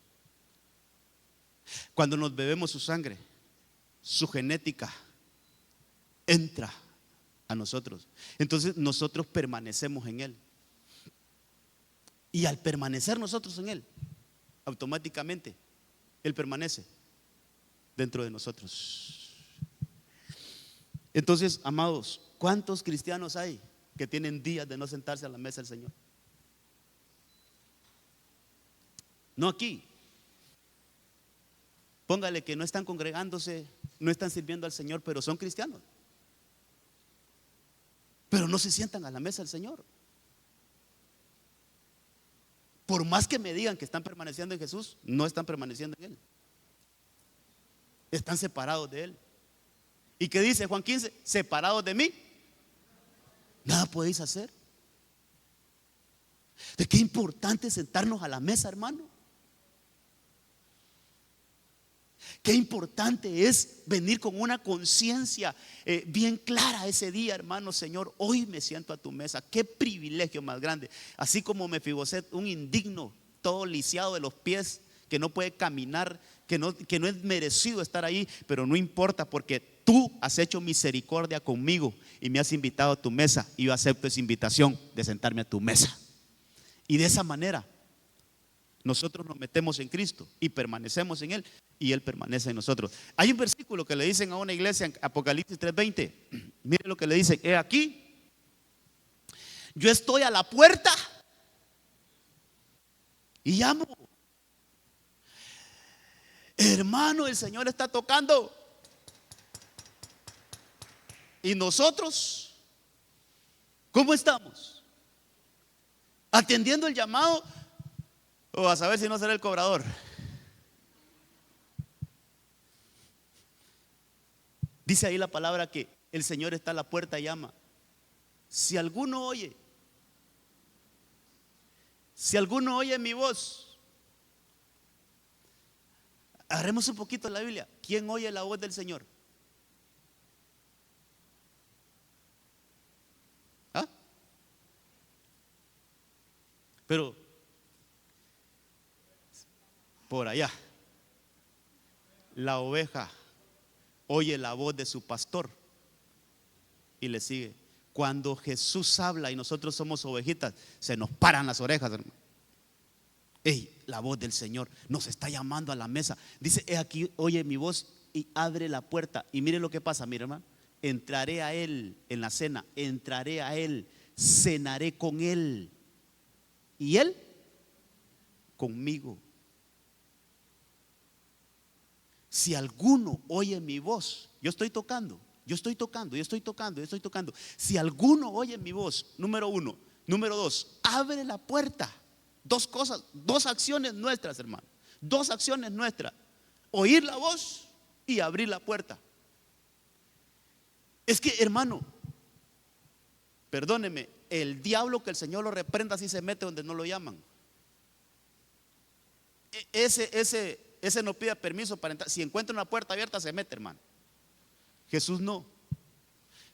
Cuando nos bebemos su sangre, su genética entra a nosotros. Entonces nosotros permanecemos en Él. Y al permanecer nosotros en Él, automáticamente Él permanece dentro de nosotros. Entonces, amados, ¿cuántos cristianos hay que tienen días de no sentarse a la mesa del Señor? No aquí. Póngale que no están congregándose, no están sirviendo al Señor, pero son cristianos. Pero no se sientan a la mesa del Señor. Por más que me digan que están permaneciendo en Jesús, no están permaneciendo en Él. Están separados de Él. ¿Y qué dice Juan 15? Separados de mí, nada podéis hacer. ¿De qué importante sentarnos a la mesa, hermano? Qué importante es venir con una conciencia bien clara ese día, hermano. Señor, hoy me siento a tu mesa. Qué privilegio más grande. Así como Mefiboset, un indigno, todo lisiado de los pies, que no puede caminar, que no es merecido estar ahí, pero no importa, porque tú has hecho misericordia conmigo y me has invitado a tu mesa, y yo acepto esa invitación de sentarme a tu mesa. Y de esa manera nosotros nos metemos en Cristo y permanecemos en Él, y Él permanece en nosotros. Hay un versículo que le dicen a una iglesia en Apocalipsis 3:20. Mire lo que le dicen: he aquí, yo estoy a la puerta y llamo. Hermano, el Señor está tocando. ¿Y nosotros cómo estamos? ¿Atendiendo el llamado o a saber si no será el cobrador? Dice ahí la palabra que el Señor está a la puerta y llama. Si alguno oye mi voz. Agarremos un poquito la Biblia. ¿Quién oye la voz del Señor? ¿Ah? Pero por allá, la oveja oye la voz de su pastor y le sigue. Cuando Jesús habla y nosotros somos ovejitas, se nos paran las orejas, hermano. Ey, la voz del Señor nos está llamando a la mesa. Dice: he aquí, oye mi voz y abre la puerta. Y mire lo que pasa, mire, hermano. Entraré a Él en la cena, entraré a Él, cenaré con Él y Él conmigo. Si alguno oye mi voz, yo estoy tocando. Si alguno oye mi voz, número uno. Número dos, abre la puerta. Dos cosas, dos acciones nuestras, hermano. Dos acciones nuestras: oír la voz y abrir la puerta. Es que, hermano, perdóneme, el diablo, que el Señor lo reprenda, si se mete donde no lo llaman. Ese no pide permiso para entrar. Si encuentra una puerta abierta, se mete, hermano. Jesús no.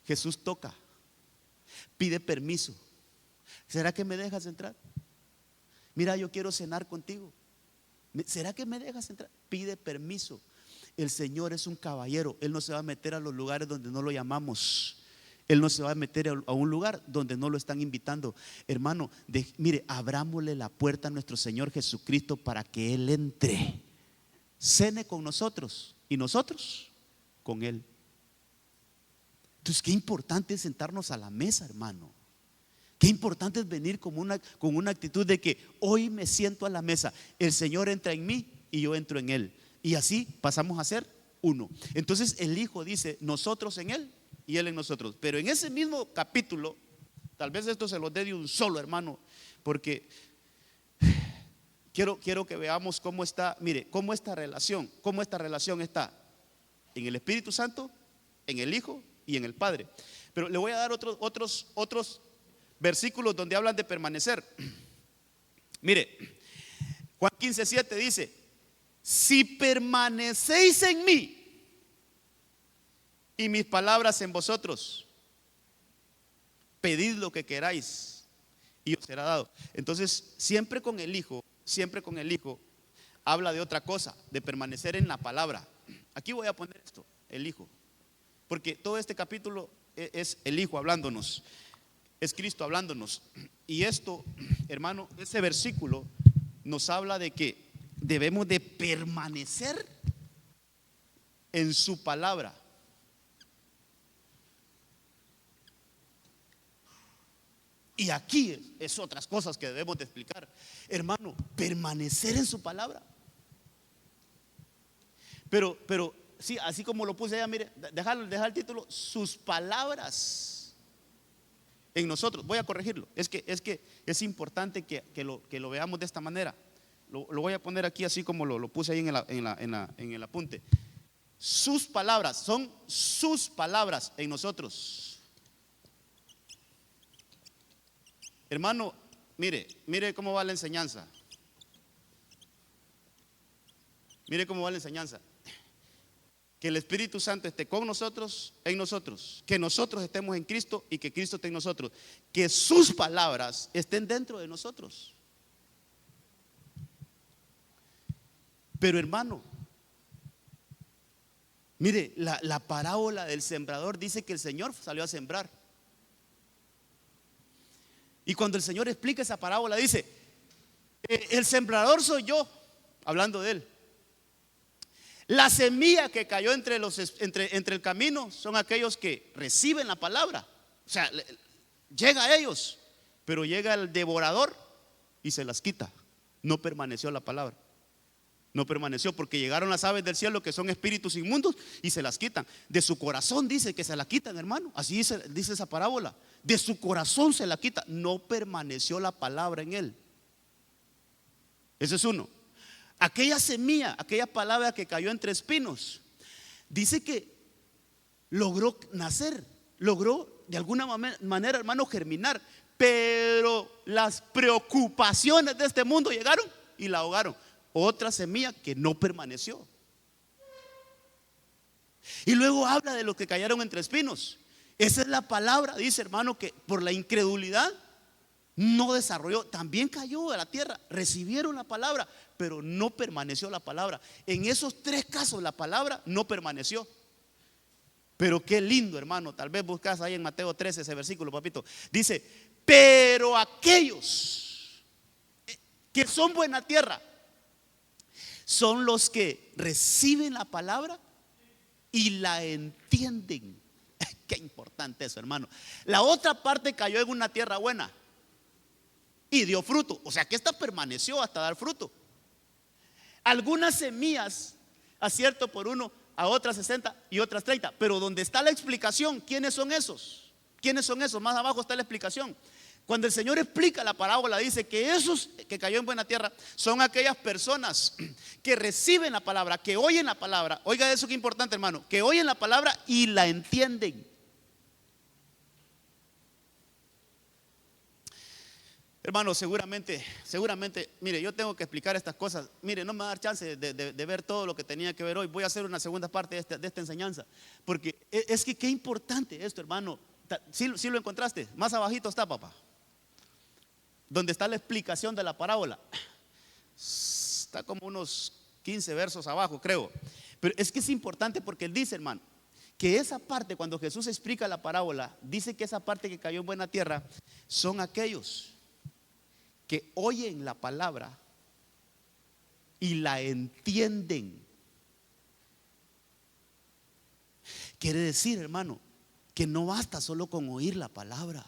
Jesús toca, pide permiso. ¿Será que me dejas entrar? Mira, yo quiero cenar contigo. ¿Será que me dejas entrar? Pide permiso. El Señor es un caballero. Él no se va a meter a los lugares donde no lo llamamos. Él no se va a meter a un lugar donde no lo están invitando. Hermano, mire, abrámosle la puerta a nuestro Señor Jesucristo para que Él entre, cene con nosotros y nosotros con Él. Entonces, qué importante es sentarnos a la mesa, hermano. Qué importante es venir con una actitud de que hoy me siento a la mesa. El Señor entra en mí y yo entro en Él. Y así pasamos a ser uno. Entonces el Hijo dice: nosotros en Él y Él en nosotros. Pero en ese mismo capítulo, tal vez esto se lo dé de un solo, hermano, porque quiero que veamos cómo está, mire, cómo esta relación está en el Espíritu Santo, en el Hijo y en el Padre. Pero le voy a dar otros versículos donde hablan de permanecer. Mire, Juan 15:7 dice: si permanecéis en mí y mis palabras en vosotros, pedid lo que queráis y os será dado. Entonces, siempre con el Hijo habla de otra cosa, de permanecer en la palabra. Aquí voy a poner esto, el Hijo, porque todo este capítulo es el Hijo hablándonos, es Cristo hablándonos. Y esto, hermano, ese versículo nos habla de que debemos de permanecer en su palabra. Y aquí es otras cosas que debemos de explicar. Hermano, permanecer en su palabra. Pero sí, así como lo puse allá, mire, dejar el título, sus palabras en nosotros. Voy a corregirlo. Es que es importante que lo veamos de esta manera. Lo voy a poner aquí así como lo puse ahí en el apunte. Sus palabras, son sus palabras en nosotros. Hermano, mire cómo va la enseñanza. Mire cómo va la enseñanza. Que el Espíritu Santo esté con nosotros, en nosotros. Que nosotros estemos en Cristo y que Cristo esté en nosotros. Que sus palabras estén dentro de nosotros. Pero hermano, mire, la parábola del sembrador dice que el Señor salió a sembrar. Y cuando el Señor explica esa parábola dice: el sembrador soy yo, hablando de él. La semilla que cayó entre el camino son aquellos que reciben la palabra. O sea, llega a ellos, pero llega el devorador y se las quita. No permaneció la palabra. No permaneció, porque llegaron las aves del cielo, que son espíritus inmundos, y se las quitan. De su corazón dice que se la quitan, hermano. Así dice esa parábola. De su corazón se la quita. No permaneció la palabra en él. Ese es uno. Aquella semilla, aquella palabra que cayó entre espinos, dice que logró nacer, logró de alguna manera, hermano, germinar. Pero las preocupaciones de este mundo llegaron y la ahogaron. Otra semilla que no permaneció. Y luego habla de los que cayeron entre espinos. Esa es la palabra, dice, hermano, que por la incredulidad no desarrolló. También cayó a la tierra, recibieron la palabra, pero no permaneció la palabra. En esos tres casos la palabra no permaneció. Pero qué lindo, hermano. Tal vez buscas ahí en Mateo 13 ese versículo, papito. Dice: pero aquellos que son buena tierra son los que reciben la palabra y la entienden. Qué importante eso, hermano. La otra parte cayó en una tierra buena y dio fruto. O sea que esta permaneció hasta dar fruto. Algunas semillas acierto por uno, a otras 60 y otras 30. Pero donde está la explicación, ¿quiénes son esos? ¿Quiénes son esos? Más abajo está la explicación. Cuando el Señor explica la parábola, dice que esos que cayó en buena tierra son aquellas personas que reciben la palabra, que oyen la palabra. Oiga eso, que importante, hermano. Que oyen la palabra y la entienden. Hermano, seguramente, mire, yo tengo que explicar estas cosas. Mire, no me va a dar chance de ver todo lo que tenía que ver hoy. Voy a hacer una segunda parte de esta enseñanza. Porque es que qué importante esto, hermano. ¿Sí lo encontraste? Más abajito está, papá. Donde está la explicación de la parábola. Está como unos 15 versos abajo, creo. Pero es que es importante porque él dice, hermano, que esa parte, cuando Jesús explica la parábola, dice que esa parte que cayó en buena tierra son aquellos que oyen la palabra y la entienden. Quiere decir, hermano, que no basta solo con oír la palabra.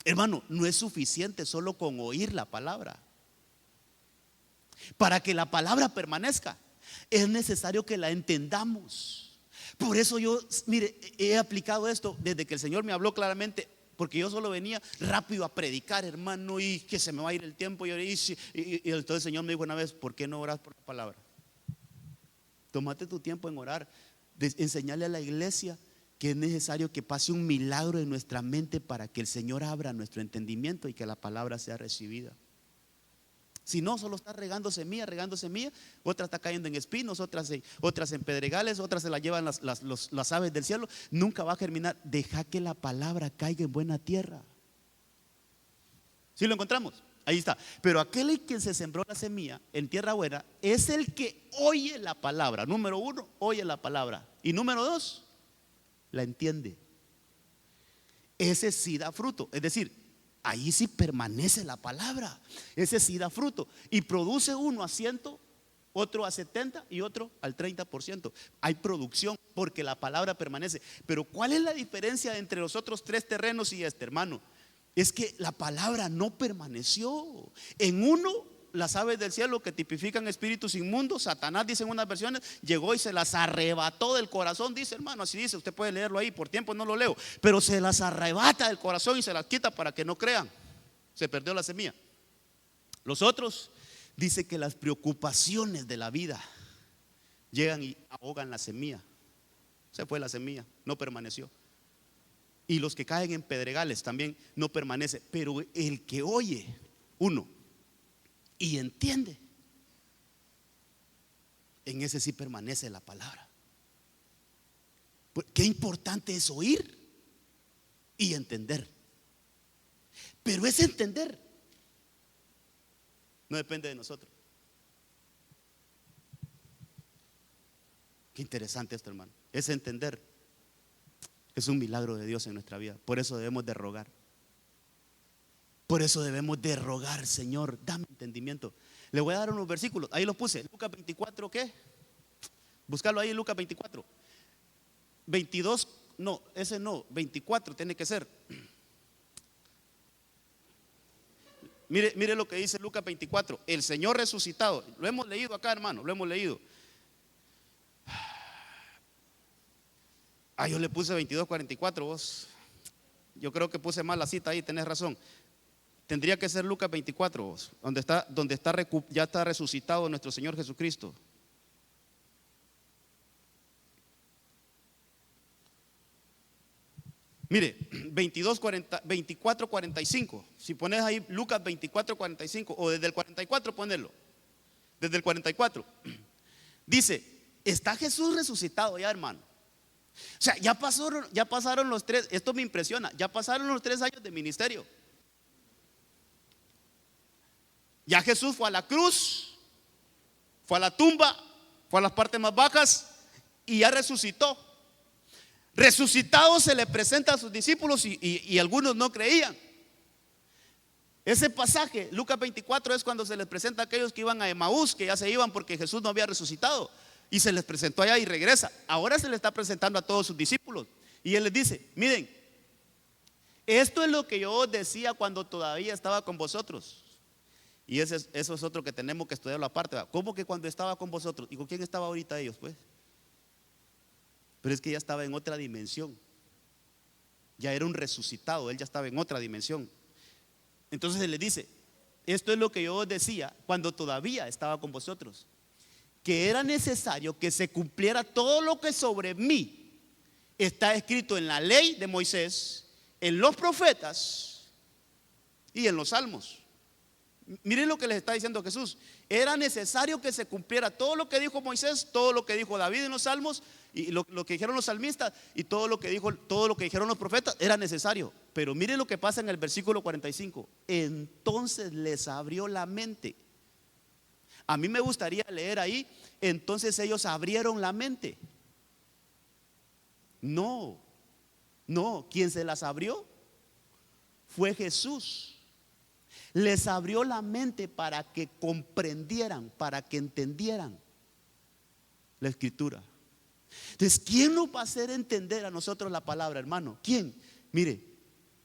Hermano, no es suficiente solo con oír la palabra. Para que la palabra permanezca, es necesario que la entendamos. Por eso yo, mire, he aplicado esto desde que el Señor me habló claramente. porque yo solo venía rápido a predicar, hermano, y que se me va a ir el tiempo. Y entonces el Señor me dijo una vez: ¿por qué no oras por la palabra? Tómate tu tiempo en orar, enseñarle a la iglesia que es necesario que pase un milagro en nuestra mente para que el Señor abra nuestro entendimiento y que la palabra sea recibida. Si no, solo está regando semilla, otra está cayendo en espinos, otras en pedregales, otras se la llevan las aves del cielo. Nunca va a germinar. Deja que la palabra caiga en buena tierra. ¿Sí lo encontramos? Ahí está. Pero aquel que se sembró la semilla en tierra buena es el que oye la palabra. Número 1, oye la palabra. Y número 2, la entiende. Ese sí da fruto. Es decir, ahí sí permanece la palabra. Ese sí da fruto. Y produce uno a 100, otro a 70 y otro al 30%. Hay producción porque la palabra permanece. Pero ¿cuál es la diferencia entre los otros 3 terrenos y este, hermano? Es que la palabra no permaneció. En uno, las aves del cielo, que tipifican espíritus inmundos, Satanás, dicen unas versiones, llegó y se las arrebató del corazón. Dice, hermano, así dice, usted puede leerlo ahí, por tiempo no lo leo, pero se las arrebata del corazón y se las quita para que no crean. Se perdió la semilla. Los otros, dice que las preocupaciones de la vida llegan y ahogan la semilla. Se fue la semilla, no permaneció. Y los que caen en pedregales también no permanece. Pero el que oye, uno, y entiende, en ese sí permanece la palabra. Qué importante es oír y entender. Pero ese entender no depende de nosotros. Qué interesante esto, hermano. Ese entender es un milagro de Dios en nuestra vida. Por eso debemos de rogar. Por eso debemos de rogar: Señor, dame entendimiento. Le voy a dar unos versículos. Ahí los puse. Lucas 24, ¿qué? Búscalo ahí en Lucas 24. 22, no, ese no, 24 tiene que ser. Mire lo que dice Lucas 24. El Señor resucitado. Lo hemos leído acá, hermano, lo hemos leído. Yo le puse 22:44, vos. Yo creo que puse mal la cita ahí, tenés razón. Tendría que ser Lucas 24, vos, ya está resucitado nuestro Señor Jesucristo. Mire, 24:45. Si pones ahí Lucas 24:45, o desde el 44 ponerlo. Desde el 44. Dice: está Jesús resucitado ya, hermano. O sea, ya pasaron los 3, esto me impresiona, ya pasaron los 3 años de ministerio. Ya Jesús fue a la cruz, fue a la tumba, fue a las partes más bajas y ya resucitó. Resucitado se le presenta a sus discípulos y algunos no creían. Ese pasaje, Lucas 24, es cuando se les presenta a aquellos que iban a Emaús, que ya se iban porque Jesús no había resucitado. Y se les presentó allá y regresa. Ahora se le está presentando a todos sus discípulos. Y él les dice: miren, esto es lo que yo os decía cuando todavía estaba con vosotros. Y eso es otro que tenemos que estudiarlo aparte. ¿Cómo que cuando estaba con vosotros? ¿Y con quién estaba ahorita ellos, pues? Pero es que ya estaba en otra dimensión. Ya era un resucitado, él ya estaba en otra dimensión. Entonces él les dice: esto es lo que yo os decía cuando todavía estaba con vosotros, que era necesario que se cumpliera todo lo que sobre mí está escrito en la ley de Moisés, en los profetas y en los salmos. Miren lo que les está diciendo Jesús. Era necesario que se cumpliera todo lo que dijo Moisés, todo lo que dijo David en los salmos, y lo que dijeron los salmistas, y todo lo que dijeron los profetas. Era necesario. Pero miren lo que pasa en el versículo 45. Entonces les abrió la mente. A mí me gustaría leer ahí: entonces ellos abrieron la mente. No, quien se las abrió fue Jesús. Les abrió la mente para que comprendieran, para que entendieran la escritura. Entonces, ¿quién nos va a hacer entender a nosotros la palabra, hermano? ¿Quién? Mire,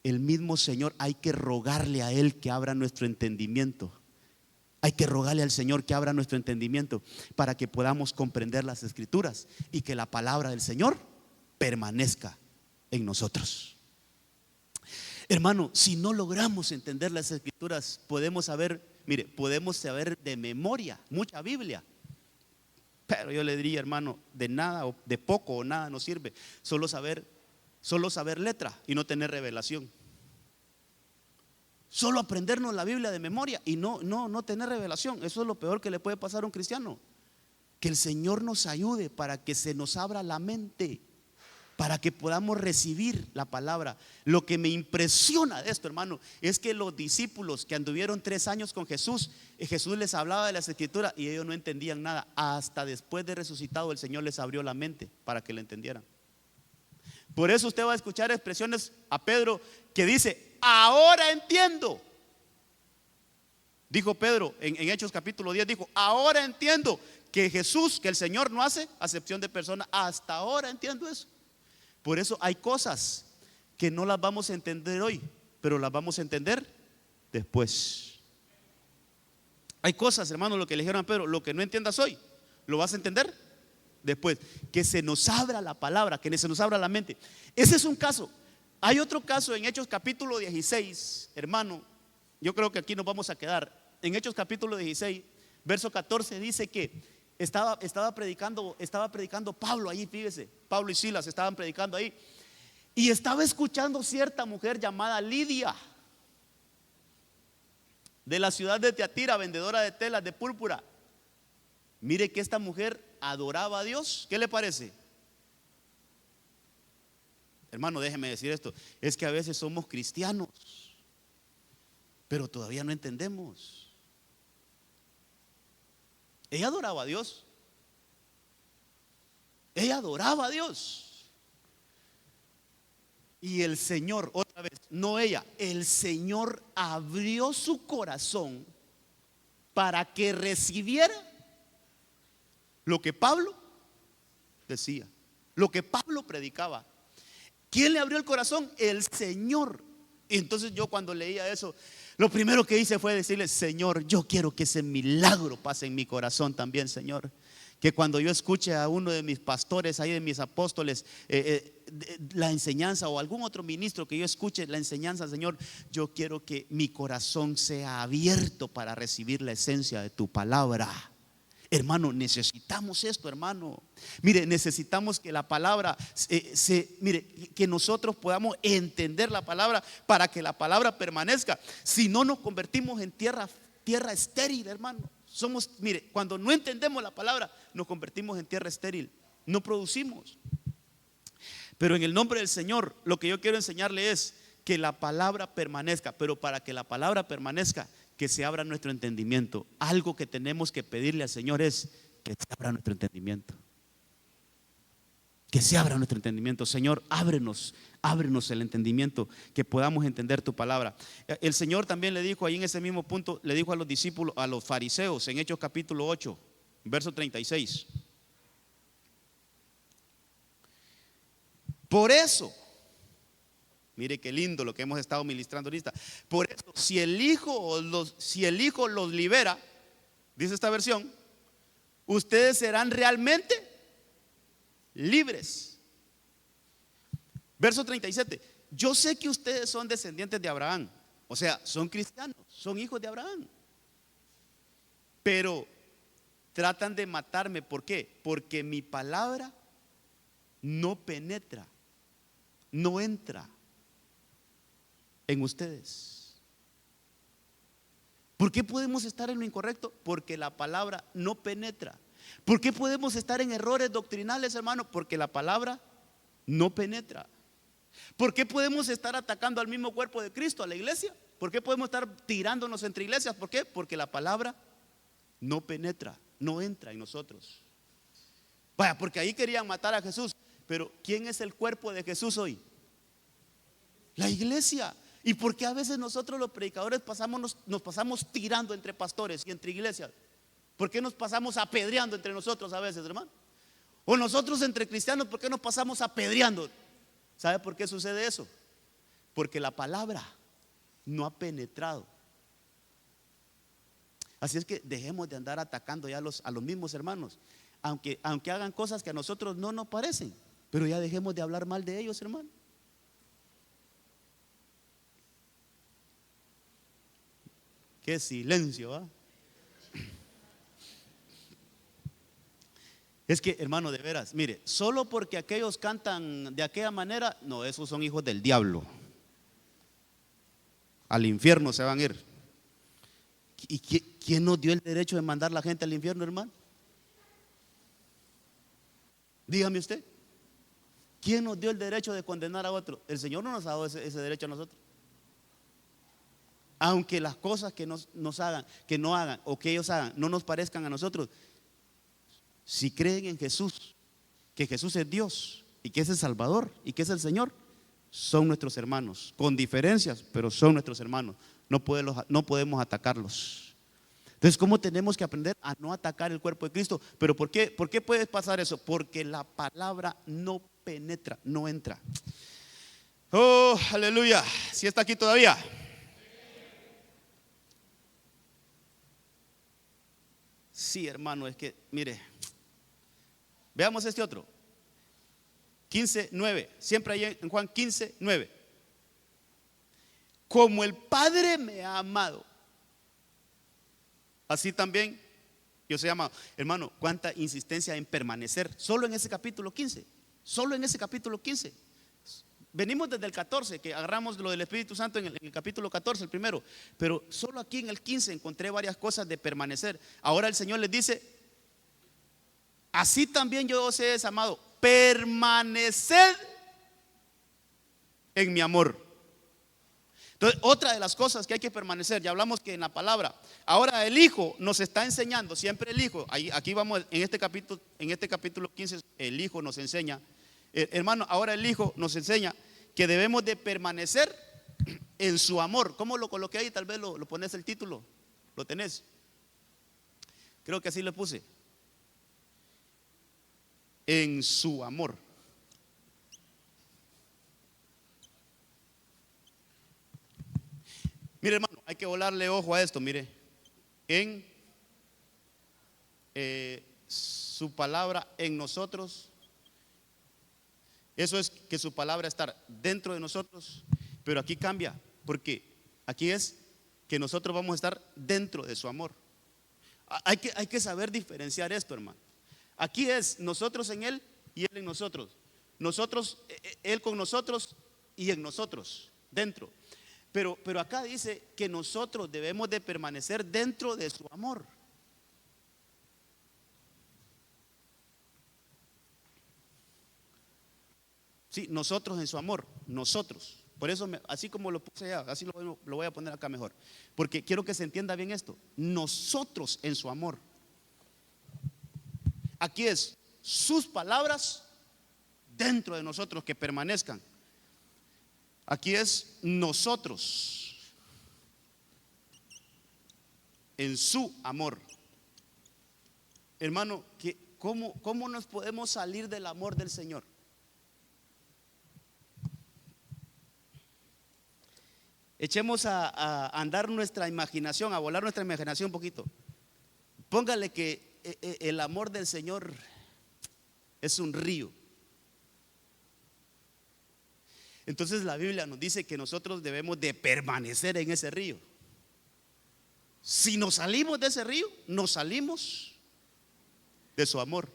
el mismo Señor. Hay que rogarle a Él que abra nuestro entendimiento. Hay que rogarle al Señor que abra nuestro entendimiento para que podamos comprender las escrituras y que la palabra del Señor permanezca en nosotros. Hermano, si no logramos entender las escrituras, podemos saber, mire, podemos saber de memoria mucha Biblia, pero yo le diría, hermano, de nada, de poco o nada nos sirve solo saber letra y no tener revelación. Solo aprendernos la Biblia de memoria y no tener revelación. Eso es lo peor que le puede pasar a un cristiano. Que el Señor nos ayude para que se nos abra la mente, para que podamos recibir la palabra. Lo que me impresiona de esto, hermano, es que los discípulos que anduvieron 3 años con Jesús, Jesús les hablaba de las escrituras y ellos no entendían nada. Hasta después de resucitado el Señor les abrió la mente para que le entendieran. Por eso usted va a escuchar expresiones a Pedro que dice: ahora entiendo. Dijo Pedro en Hechos capítulo 10, dijo: ahora entiendo que Jesús, que el Señor no hace acepción de personas. Hasta ahora entiendo eso. Por eso hay cosas que no las vamos a entender hoy, pero las vamos a entender después. Hay cosas, hermano, lo que le dijeron a Pedro: lo que no entiendas hoy, lo vas a entender después. Que se nos abra la palabra, que se nos abra la mente. Ese es un caso. Hay otro caso en Hechos capítulo 16, hermano. Yo creo que aquí nos vamos a quedar. En Hechos capítulo 16, verso 14 dice que estaba predicando Pablo ahí, fíjese. Pablo y Silas estaban predicando ahí. Y estaba escuchando cierta mujer llamada Lidia, de la ciudad de Tiatira, vendedora de telas de púrpura. Mire que esta mujer adoraba a Dios. ¿Qué le parece? Hermano, déjeme decir esto. Es que a veces somos cristianos, pero todavía no entendemos. Ella adoraba a Dios. Ella adoraba a Dios. Y el Señor, otra vez, no ella, el Señor abrió su corazón para que recibiera lo que Pablo decía, lo que Pablo predicaba. ¿Quién le abrió el corazón? El Señor. Y entonces yo, cuando leía eso, lo primero que hice fue decirle: Señor, yo quiero que ese milagro pase en mi corazón también, Señor. Que cuando yo escuche a uno de mis pastores, ahí de mis apóstoles, la enseñanza, o algún otro ministro que yo escuche la enseñanza, Señor, yo quiero que mi corazón sea abierto para recibir la esencia de tu palabra. Hermano, necesitamos esto, hermano. Mire, necesitamos que la palabra mire, que nosotros podamos entender la palabra para que la palabra permanezca. Si no, nos convertimos en tierra estéril, hermano. Mire, cuando no entendemos la palabra, nos convertimos en tierra estéril. No producimos. Pero en el nombre del Señor, lo que yo quiero enseñarle es que la palabra permanezca. Pero para que la palabra permanezca, que se abra nuestro entendimiento. Algo que tenemos que pedirle al Señor es que se abra nuestro entendimiento. Que se abra nuestro entendimiento. Señor, ábrenos el entendimiento, que podamos entender tu palabra. El Señor también le dijo ahí en ese mismo punto, le dijo a los discípulos, a los fariseos, en Hechos capítulo 8, verso 36. Por eso, mire qué lindo lo que hemos estado ministrando ahorita. Por eso, si el Hijo los libera, dice esta versión, ustedes serán realmente libres. Verso 37. Yo sé que ustedes son descendientes de Abraham, o sea, son cristianos, son hijos de Abraham, pero tratan de matarme. ¿Por qué? Porque mi palabra no penetra, no entra en ustedes. ¿Por qué podemos estar en lo incorrecto? Porque la palabra no penetra. ¿Por qué podemos estar en errores doctrinales, hermano? Porque la palabra no penetra. ¿Por qué podemos estar atacando al mismo cuerpo de Cristo, a la iglesia? ¿Por qué podemos estar tirándonos entre iglesias? ¿Por qué? Porque la palabra no penetra, no entra en nosotros. Vaya, porque ahí querían matar a Jesús. Pero ¿quién es el cuerpo de Jesús hoy? La iglesia. ¿Y por qué a veces nosotros los predicadores nos pasamos tirando entre pastores y entre iglesias? ¿Por qué nos pasamos apedreando entre nosotros a veces, hermano? O nosotros entre cristianos, ¿por qué nos pasamos apedreando? ¿Sabe por qué sucede eso? Porque la palabra no ha penetrado. Así es que dejemos de andar atacando ya a los mismos hermanos, aunque hagan cosas que a nosotros no nos parecen, pero ya dejemos de hablar mal de ellos, hermano. Qué silencio, ¿ah? Es que, hermano, de veras, mire, solo porque aquellos cantan de aquella manera, no, esos son hijos del diablo. Al infierno se van a ir. ¿Y quién nos dio el derecho de mandar a la gente al infierno, hermano? Dígame usted. ¿Quién nos dio el derecho de condenar a otro? El Señor no nos ha dado ese derecho a nosotros. Aunque las cosas que nos hagan, que no hagan o que ellos hagan, no nos parezcan a nosotros, si creen en Jesús, que Jesús es Dios y que es el Salvador y que es el Señor, son nuestros hermanos, con diferencias, pero son nuestros hermanos. No podemos atacarlos. Entonces, ¿cómo tenemos que aprender a no atacar el cuerpo de Cristo? ¿Pero por qué puede pasar eso? Porque la palabra no penetra, no entra. Oh, aleluya. ¿Sí está aquí todavía? Sí, hermano, es que, mire, veamos este otro. 15:9, siempre ahí en Juan 15:9. Como el Padre me ha amado, así también yo soy amado. Hermano, cuánta insistencia en permanecer. Solo en ese capítulo 15. Solo en ese capítulo 15. Venimos desde el 14, que agarramos lo del Espíritu Santo en el capítulo 14, el primero. Pero solo aquí en el 15 encontré varias cosas de permanecer. Ahora el Señor les dice: así también yo os he desamado. Permaneced en mi amor. Entonces, otra de las cosas que hay que permanecer, ya hablamos que en la palabra, ahora el Hijo nos está enseñando, siempre el Hijo, aquí vamos en este capítulo 15, el Hijo nos enseña, hermano, ahora el Hijo nos enseña que debemos de permanecer en su amor. ¿Cómo lo coloqué ahí? Tal vez lo pones el título, lo tenés, creo que así lo puse, en su amor. Mire, hermano, hay que volarle ojo a esto. Mire, en su palabra en nosotros, eso es que su palabra estar dentro de nosotros, pero aquí cambia, porque aquí es que nosotros vamos a estar dentro de su amor. Hay que saber diferenciar esto, hermano. Aquí es nosotros en Él y Él en nosotros. Nosotros, Él con nosotros y en nosotros, dentro. Pero acá dice que nosotros debemos de permanecer dentro de su amor. Sí, nosotros en su amor, nosotros. Por eso, así como lo puse allá, así lo voy a poner acá mejor. Porque quiero que se entienda bien esto. Nosotros en su amor. Aquí es sus palabras dentro de nosotros que permanezcan. Aquí es nosotros en su amor. Hermano, ¿cómo nos podemos salir del amor del Señor? Echemos a andar nuestra imaginación, a volar nuestra imaginación un poquito. Póngale que el amor del Señor es un río. Entonces la Biblia nos dice que nosotros debemos de permanecer en ese río. Si nos salimos de ese río, nos salimos de su amor.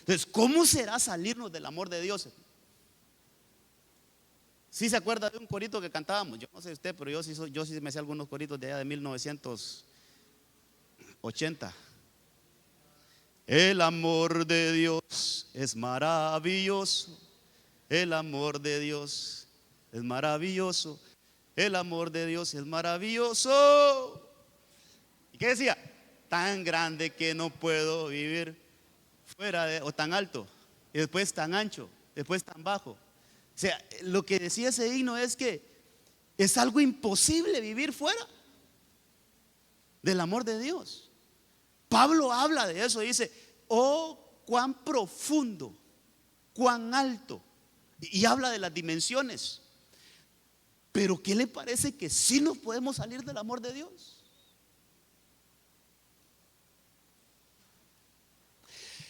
Entonces, ¿cómo será salirnos del amor de Dios? ¿Sí se acuerda de un corito que cantábamos? Yo no sé usted, pero yo sí me sé algunos coritos de allá de 1980. El amor de Dios es maravilloso. El amor de Dios es maravilloso. El amor de Dios es maravilloso. ¿Y qué decía? Tan grande que no puedo vivir fuera de, o tan alto, y después tan ancho, después tan bajo. O sea, lo que decía ese himno es que es algo imposible vivir fuera del amor de Dios. Pablo habla de eso, dice: oh, cuán profundo, cuán alto. Y habla de las dimensiones. Pero ¿qué le parece que sí nos podemos salir del amor de Dios?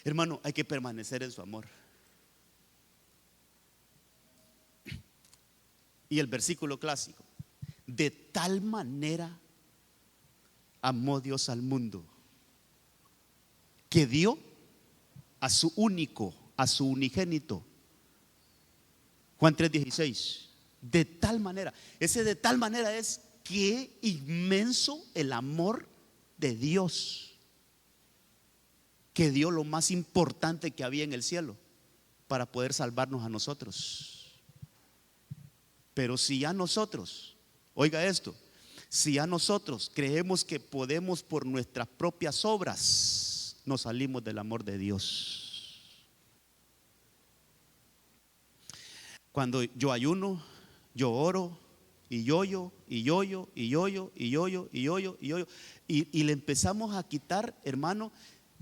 Hermano, hay que permanecer en su amor. Y el versículo clásico: De tal manera amó Dios al mundo que dio a su único, a su unigénito. Juan 3:16. De tal manera, ese de tal manera es que inmenso el amor de Dios, que dio lo más importante que había en el cielo para poder salvarnos a nosotros. Pero si ya nosotros, oiga esto, si ya nosotros creemos que podemos por nuestras propias obras, nos salimos del amor de Dios. Cuando yo ayuno, yo oro y yoyo y le empezamos a quitar, hermano,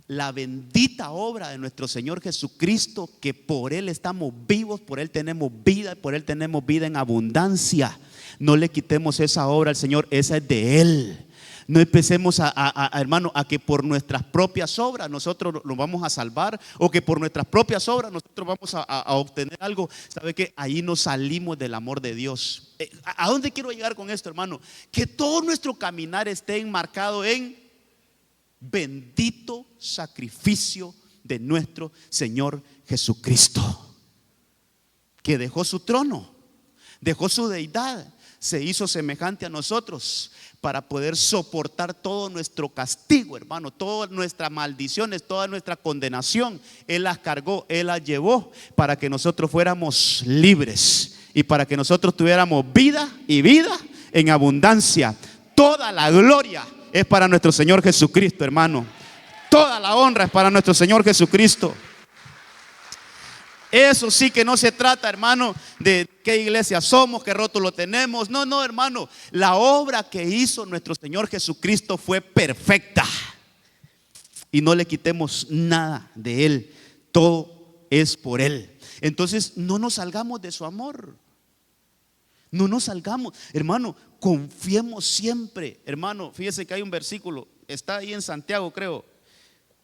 la bendita obra de nuestro Señor Jesucristo, que por Él estamos vivos, por Él tenemos vida, por Él tenemos vida en abundancia. No le quitemos esa obra al Señor, esa es de Él. No empecemos hermano, a que por nuestras propias obras nosotros nos vamos a salvar, o que por nuestras propias obras nosotros vamos a obtener algo. ¿Sabe qué? Ahí nos salimos del amor de Dios. ¿A dónde quiero llegar con esto, hermano? Que todo nuestro caminar esté enmarcado en bendito sacrificio de nuestro Señor Jesucristo, que dejó su trono, dejó su deidad, se hizo semejante a nosotros para poder soportar todo nuestro castigo, hermano, todas nuestras maldiciones, toda nuestra condenación. Él las cargó, Él las llevó para que nosotros fuéramos libres y para que nosotros tuviéramos vida y vida en abundancia. Toda la gloria es para nuestro Señor Jesucristo, hermano. Toda la honra es para nuestro Señor Jesucristo. Eso sí que no se trata, hermano, de qué iglesia somos, qué rótulo tenemos. No, no, hermano. La obra que hizo nuestro Señor Jesucristo fue perfecta. Y no le quitemos nada de Él. Todo es por Él. Entonces, no nos salgamos de su amor. No nos salgamos, hermano. Confiemos siempre, hermano. Fíjese que hay un versículo, está ahí en Santiago, creo,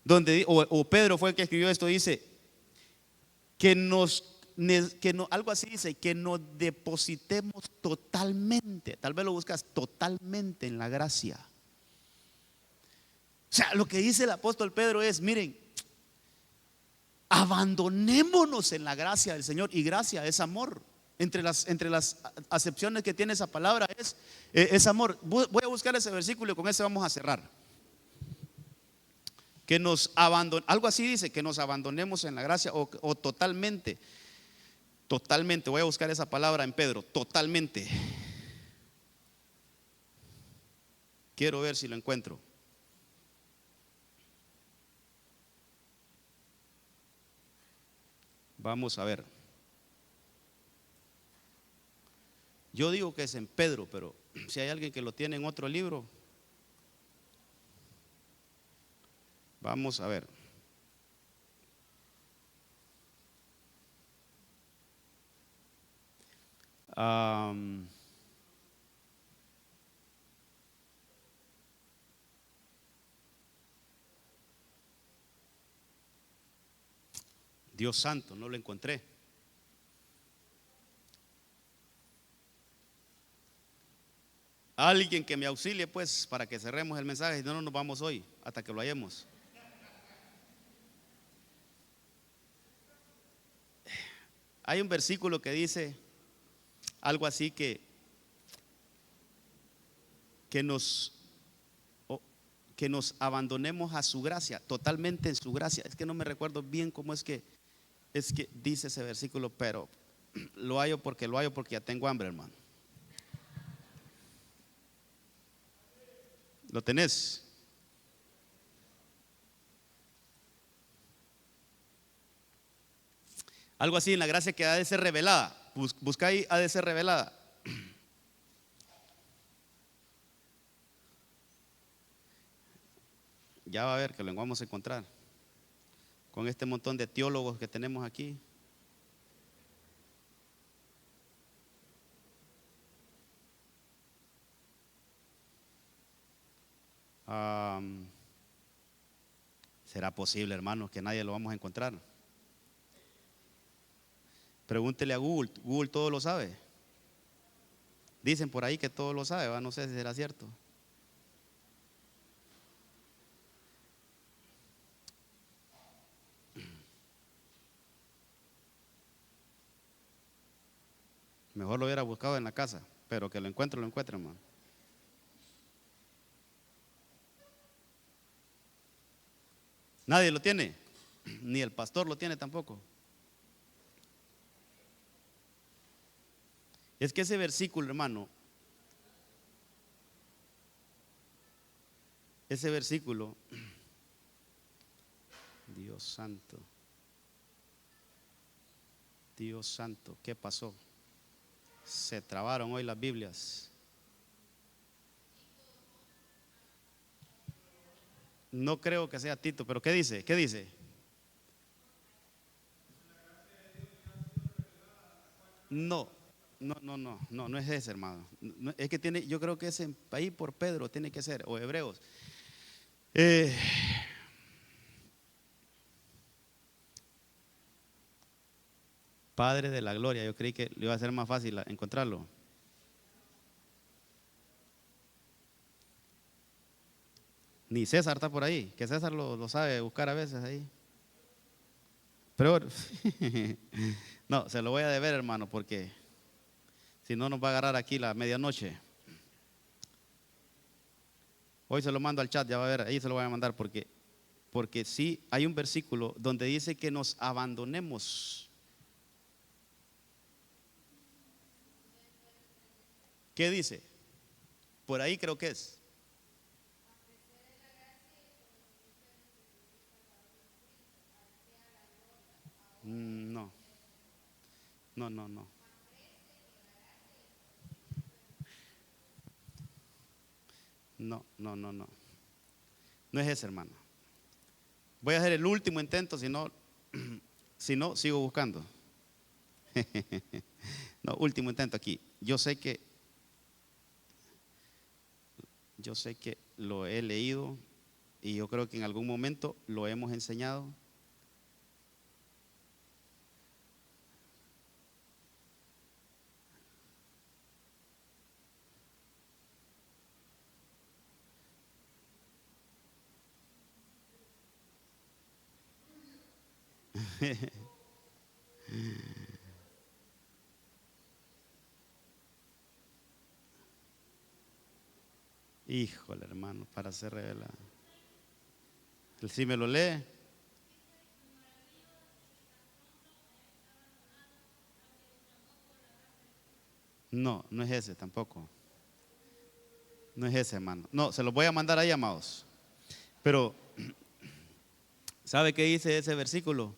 donde o Pedro fue el que escribió esto. Dice algo así dice, que nos depositemos totalmente, tal vez lo buscas, totalmente en la gracia. O sea, lo que dice el apóstol Pedro es, miren, abandonémonos en la gracia del Señor. Y gracia es amor. Entre las acepciones que tiene esa palabra es amor. Voy a buscar ese versículo y con ese vamos a cerrar. Que nos algo así dice, que nos abandonemos en la gracia, o totalmente. Totalmente, voy a buscar esa palabra en Pedro, totalmente. Quiero ver si lo encuentro. Vamos a ver. Yo digo que es en Pedro, pero si hay alguien que lo tiene en otro libro, vamos a ver. Dios santo, no lo encontré. Alguien que me auxilie, pues, para que cerremos el mensaje. Si no, no nos vamos hoy hasta que lo hallemos. Hay un versículo que dice algo así que nos abandonemos a su gracia, totalmente en su gracia. Es que no me recuerdo bien cómo es que dice ese versículo, pero lo hallo porque ya tengo hambre, hermano. ¿Lo tenés? Algo así, en la gracia que ha de ser revelada. Busca ahí, ha de ser revelada. Ya va a ver que lo vamos a encontrar con este montón de teólogos que tenemos aquí. ¿Será posible, hermanos, que nadie lo vamos a encontrar? Pregúntele a Google. Google todo lo sabe. Dicen por ahí que todo lo sabe, ¿va? No sé si será cierto. Mejor lo hubiera buscado en la casa, pero que lo encuentre, hermano. Nadie lo tiene, ni el pastor lo tiene tampoco. Es que ese versículo, hermano, ese versículo, Dios santo, Dios santo, ¿qué pasó? Se trabaron hoy las Biblias. No creo que sea Tito, pero ¿qué dice? ¿Qué dice? No, no es ese, hermano. Es que tiene, yo creo que ese ahí por Pedro tiene que ser, o Hebreos. Padre de la gloria, yo creí que le iba a ser más fácil encontrarlo. Ni César está por ahí, que César lo sabe buscar a veces ahí. Pero no, se lo voy a deber, hermano, porque si no nos va a agarrar aquí la medianoche. Hoy se lo mando al chat, ya va a ver, ahí se lo voy a mandar porque sí hay un versículo donde dice que nos abandonemos. ¿Qué dice? Por ahí creo que es. No, no. No. No es ese, hermano. Voy a hacer el último intento, si no, sigo buscando. No, último intento aquí. Yo sé que lo he leído y yo creo que en algún momento lo hemos enseñado. Híjole, hermano, para ser revelado. Si me lo lee. No, no es ese tampoco. No es ese, hermano. No, se los voy a mandar ahí, amados. Pero, ¿sabe qué dice ese versículo?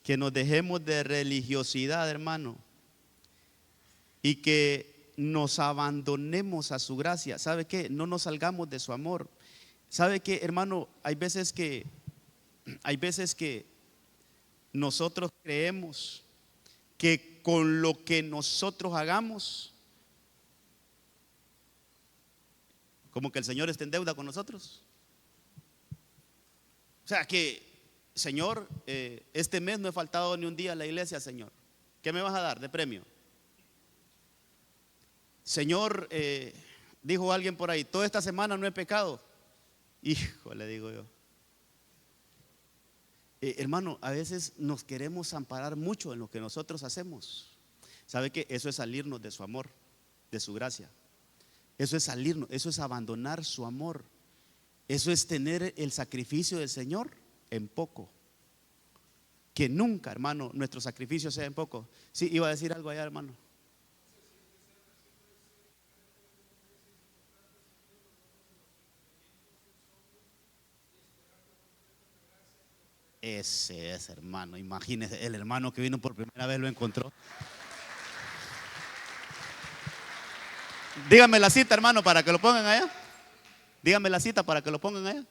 Que nos dejemos de religiosidad, hermano, y que nos abandonemos a su gracia. ¿Sabe qué? No nos salgamos de su amor. ¿Sabe qué, hermano? Hay veces que nosotros creemos que con lo que nosotros hagamos, como que el Señor está en deuda con nosotros. O sea que, Señor, este mes no he faltado ni un día a la iglesia, Señor. ¿Qué me vas a dar de premio? Señor, dijo alguien por ahí, toda esta semana no he pecado. Hijo, le digo yo. Hermano, a veces nos queremos amparar mucho en lo que nosotros hacemos. ¿Sabe qué? Eso es salirnos de su amor, de su gracia. Eso es salirnos, eso es abandonar su amor. Eso es tener el sacrificio del Señor en poco. Que nunca, hermano, nuestro sacrificio sea en poco. Sí, iba a decir algo allá, hermano. Ese es, hermano. Imagínese, el hermano que vino por primera vez lo encontró. Dígame la cita, hermano, para que lo pongan allá. Dígame la cita para que lo pongan allá.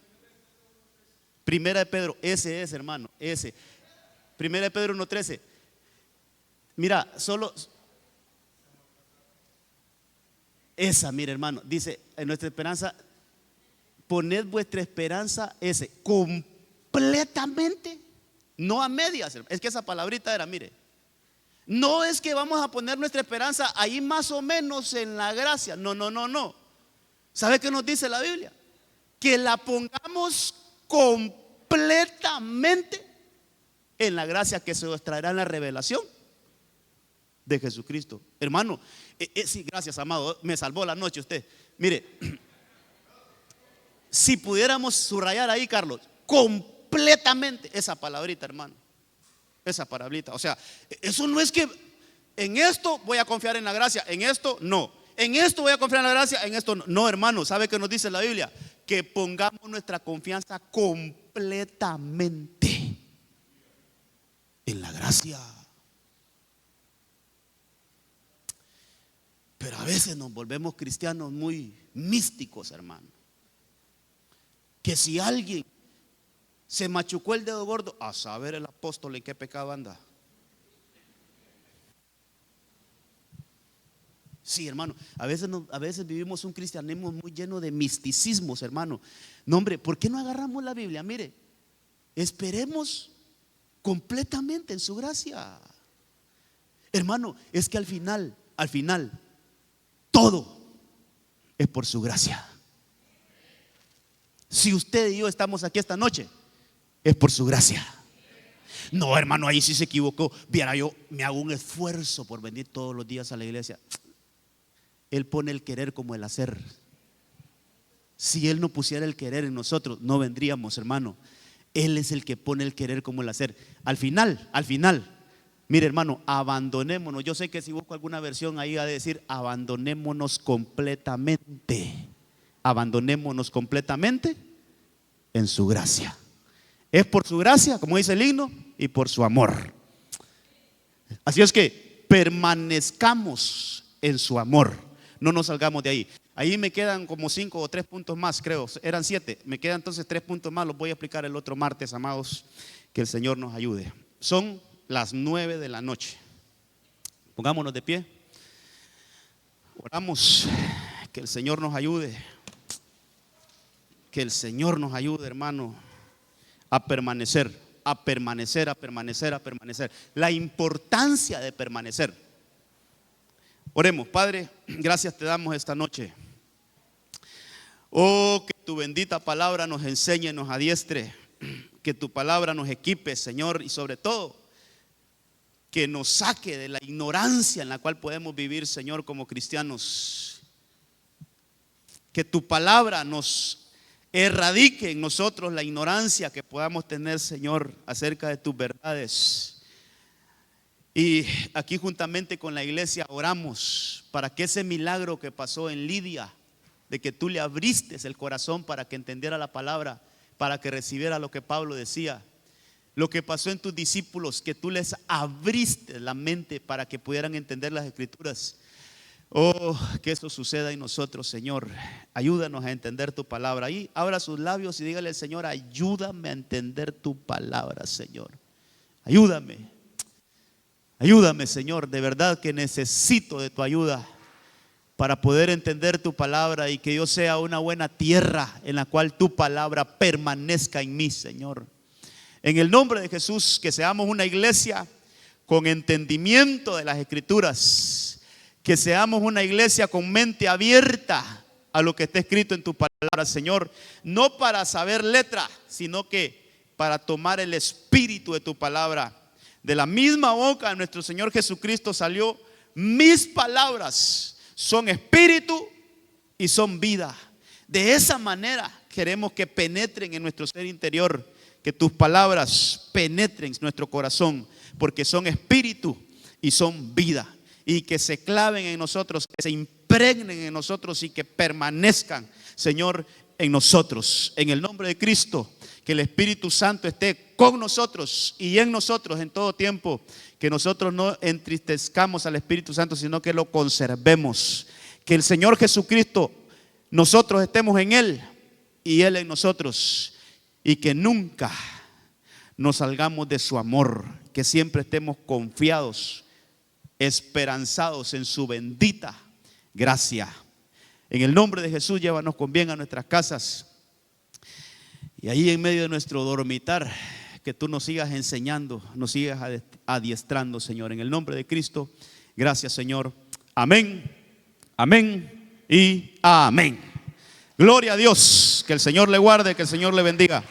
Primera de Pedro, ese es, hermano, ese. Primera de Pedro 1:13. Mira, solo esa, mira, hermano, dice en nuestra esperanza, poned vuestra esperanza ese completamente, no a medias. Es que esa palabrita era, mire, No es que vamos a poner nuestra esperanza ahí más o menos en la gracia. No, no, no, no. ¿Sabe qué nos dice la Biblia? Que la pongamos completamente en la gracia que se nos traerá en la revelación de Jesucristo. Hermano, sí, gracias, amado. Me salvó la noche usted. Mire, si pudiéramos subrayar ahí, Carlos, completamente esa palabrita, hermano. Esa palabrita. O sea, eso no es que en esto voy a confiar en la gracia, en esto no. En esto voy a confiar en la gracia, en esto no. No, hermano, ¿sabe qué nos dice la Biblia? Que pongamos nuestra confianza completamente en la gracia. Pero a veces nos volvemos cristianos muy místicos, hermano. Que si alguien se machucó el dedo gordo, a saber el apóstol en qué pecado anda. Sí, hermano, a veces vivimos un cristianismo muy lleno de misticismos, hermano. No, hombre, ¿por qué no agarramos la Biblia? Mire, esperemos completamente en su gracia. Hermano, es que al final, todo es por su gracia. Si usted y yo estamos aquí esta noche, es por su gracia. No, hermano, ahí sí se equivocó. Viera, yo me hago un esfuerzo por venir todos los días a la iglesia. Él pone el querer como el hacer. Si Él no pusiera el querer en nosotros, no vendríamos, hermano. Él es el que pone el querer como el hacer. Al final, mire, hermano, abandonémonos. Yo sé que si busco alguna versión ahí va a decir abandonémonos completamente. Abandonémonos completamente en su gracia. Es por su gracia, como dice el himno, y por su amor. Así es que permanezcamos en su amor. No nos salgamos de ahí. Ahí me quedan como 5 o 3 puntos más, creo. Eran 7. Me quedan entonces 3 puntos más. Los voy a explicar el otro martes, amados. Que el Señor nos ayude. Son las 9 de la noche. Pongámonos de pie. Oramos. Que el Señor nos ayude. Que el Señor nos ayude, hermano, a permanecer. La importancia de permanecer. Oremos. Padre, gracias te damos esta noche. Oh, que tu bendita palabra nos enseñe, nos adiestre. Que tu palabra nos equipe, Señor, y sobre todo que nos saque de la ignorancia en la cual podemos vivir, Señor, como cristianos. Que tu palabra nos erradique en nosotros la ignorancia que podamos tener, Señor, acerca de tus verdades. Y aquí juntamente con la iglesia oramos para que ese milagro que pasó en Lidia, de que tú le abriste el corazón para que entendiera la palabra, para que recibiera lo que Pablo decía, lo que pasó en tus discípulos, que tú les abriste la mente para que pudieran entender las escrituras. Oh, que eso suceda en nosotros, Señor. Ayúdanos a entender tu palabra. Ahí abra sus labios y dígale al Señor: ayúdame a entender tu palabra, Señor. Ayúdame. Ayúdame, Señor, de verdad que necesito de tu ayuda para poder entender tu palabra y que yo sea una buena tierra en la cual tu palabra permanezca en mí, Señor. En el nombre de Jesús, que seamos una iglesia con entendimiento de las escrituras, que seamos una iglesia con mente abierta a lo que está escrito en tu palabra, Señor, no para saber letra, sino que para tomar el espíritu de tu palabra. De la misma boca de nuestro Señor Jesucristo salió: mis palabras son espíritu y son vida. De esa manera queremos que penetren en nuestro ser interior, que tus palabras penetren en nuestro corazón, porque son espíritu y son vida, y que se claven en nosotros, que se impregnen en nosotros y que permanezcan, Señor, en nosotros. En el nombre de Cristo, que el Espíritu Santo esté con nosotros y en nosotros en todo tiempo. Que nosotros no entristezcamos al Espíritu Santo, sino que lo conservemos. Que el Señor Jesucristo, nosotros estemos en Él y Él en nosotros. Y que nunca nos salgamos de su amor. Que siempre estemos confiados, esperanzados en su bendita gracia. En el nombre de Jesús, llévanos con bien a nuestras casas. Y ahí en medio de nuestro dormitar, que tú nos sigas enseñando, nos sigas adiestrando, Señor, en el nombre de Cristo. Gracias, Señor. Amén, amén y amén. Gloria a Dios. Que el Señor le guarde, que el Señor le bendiga.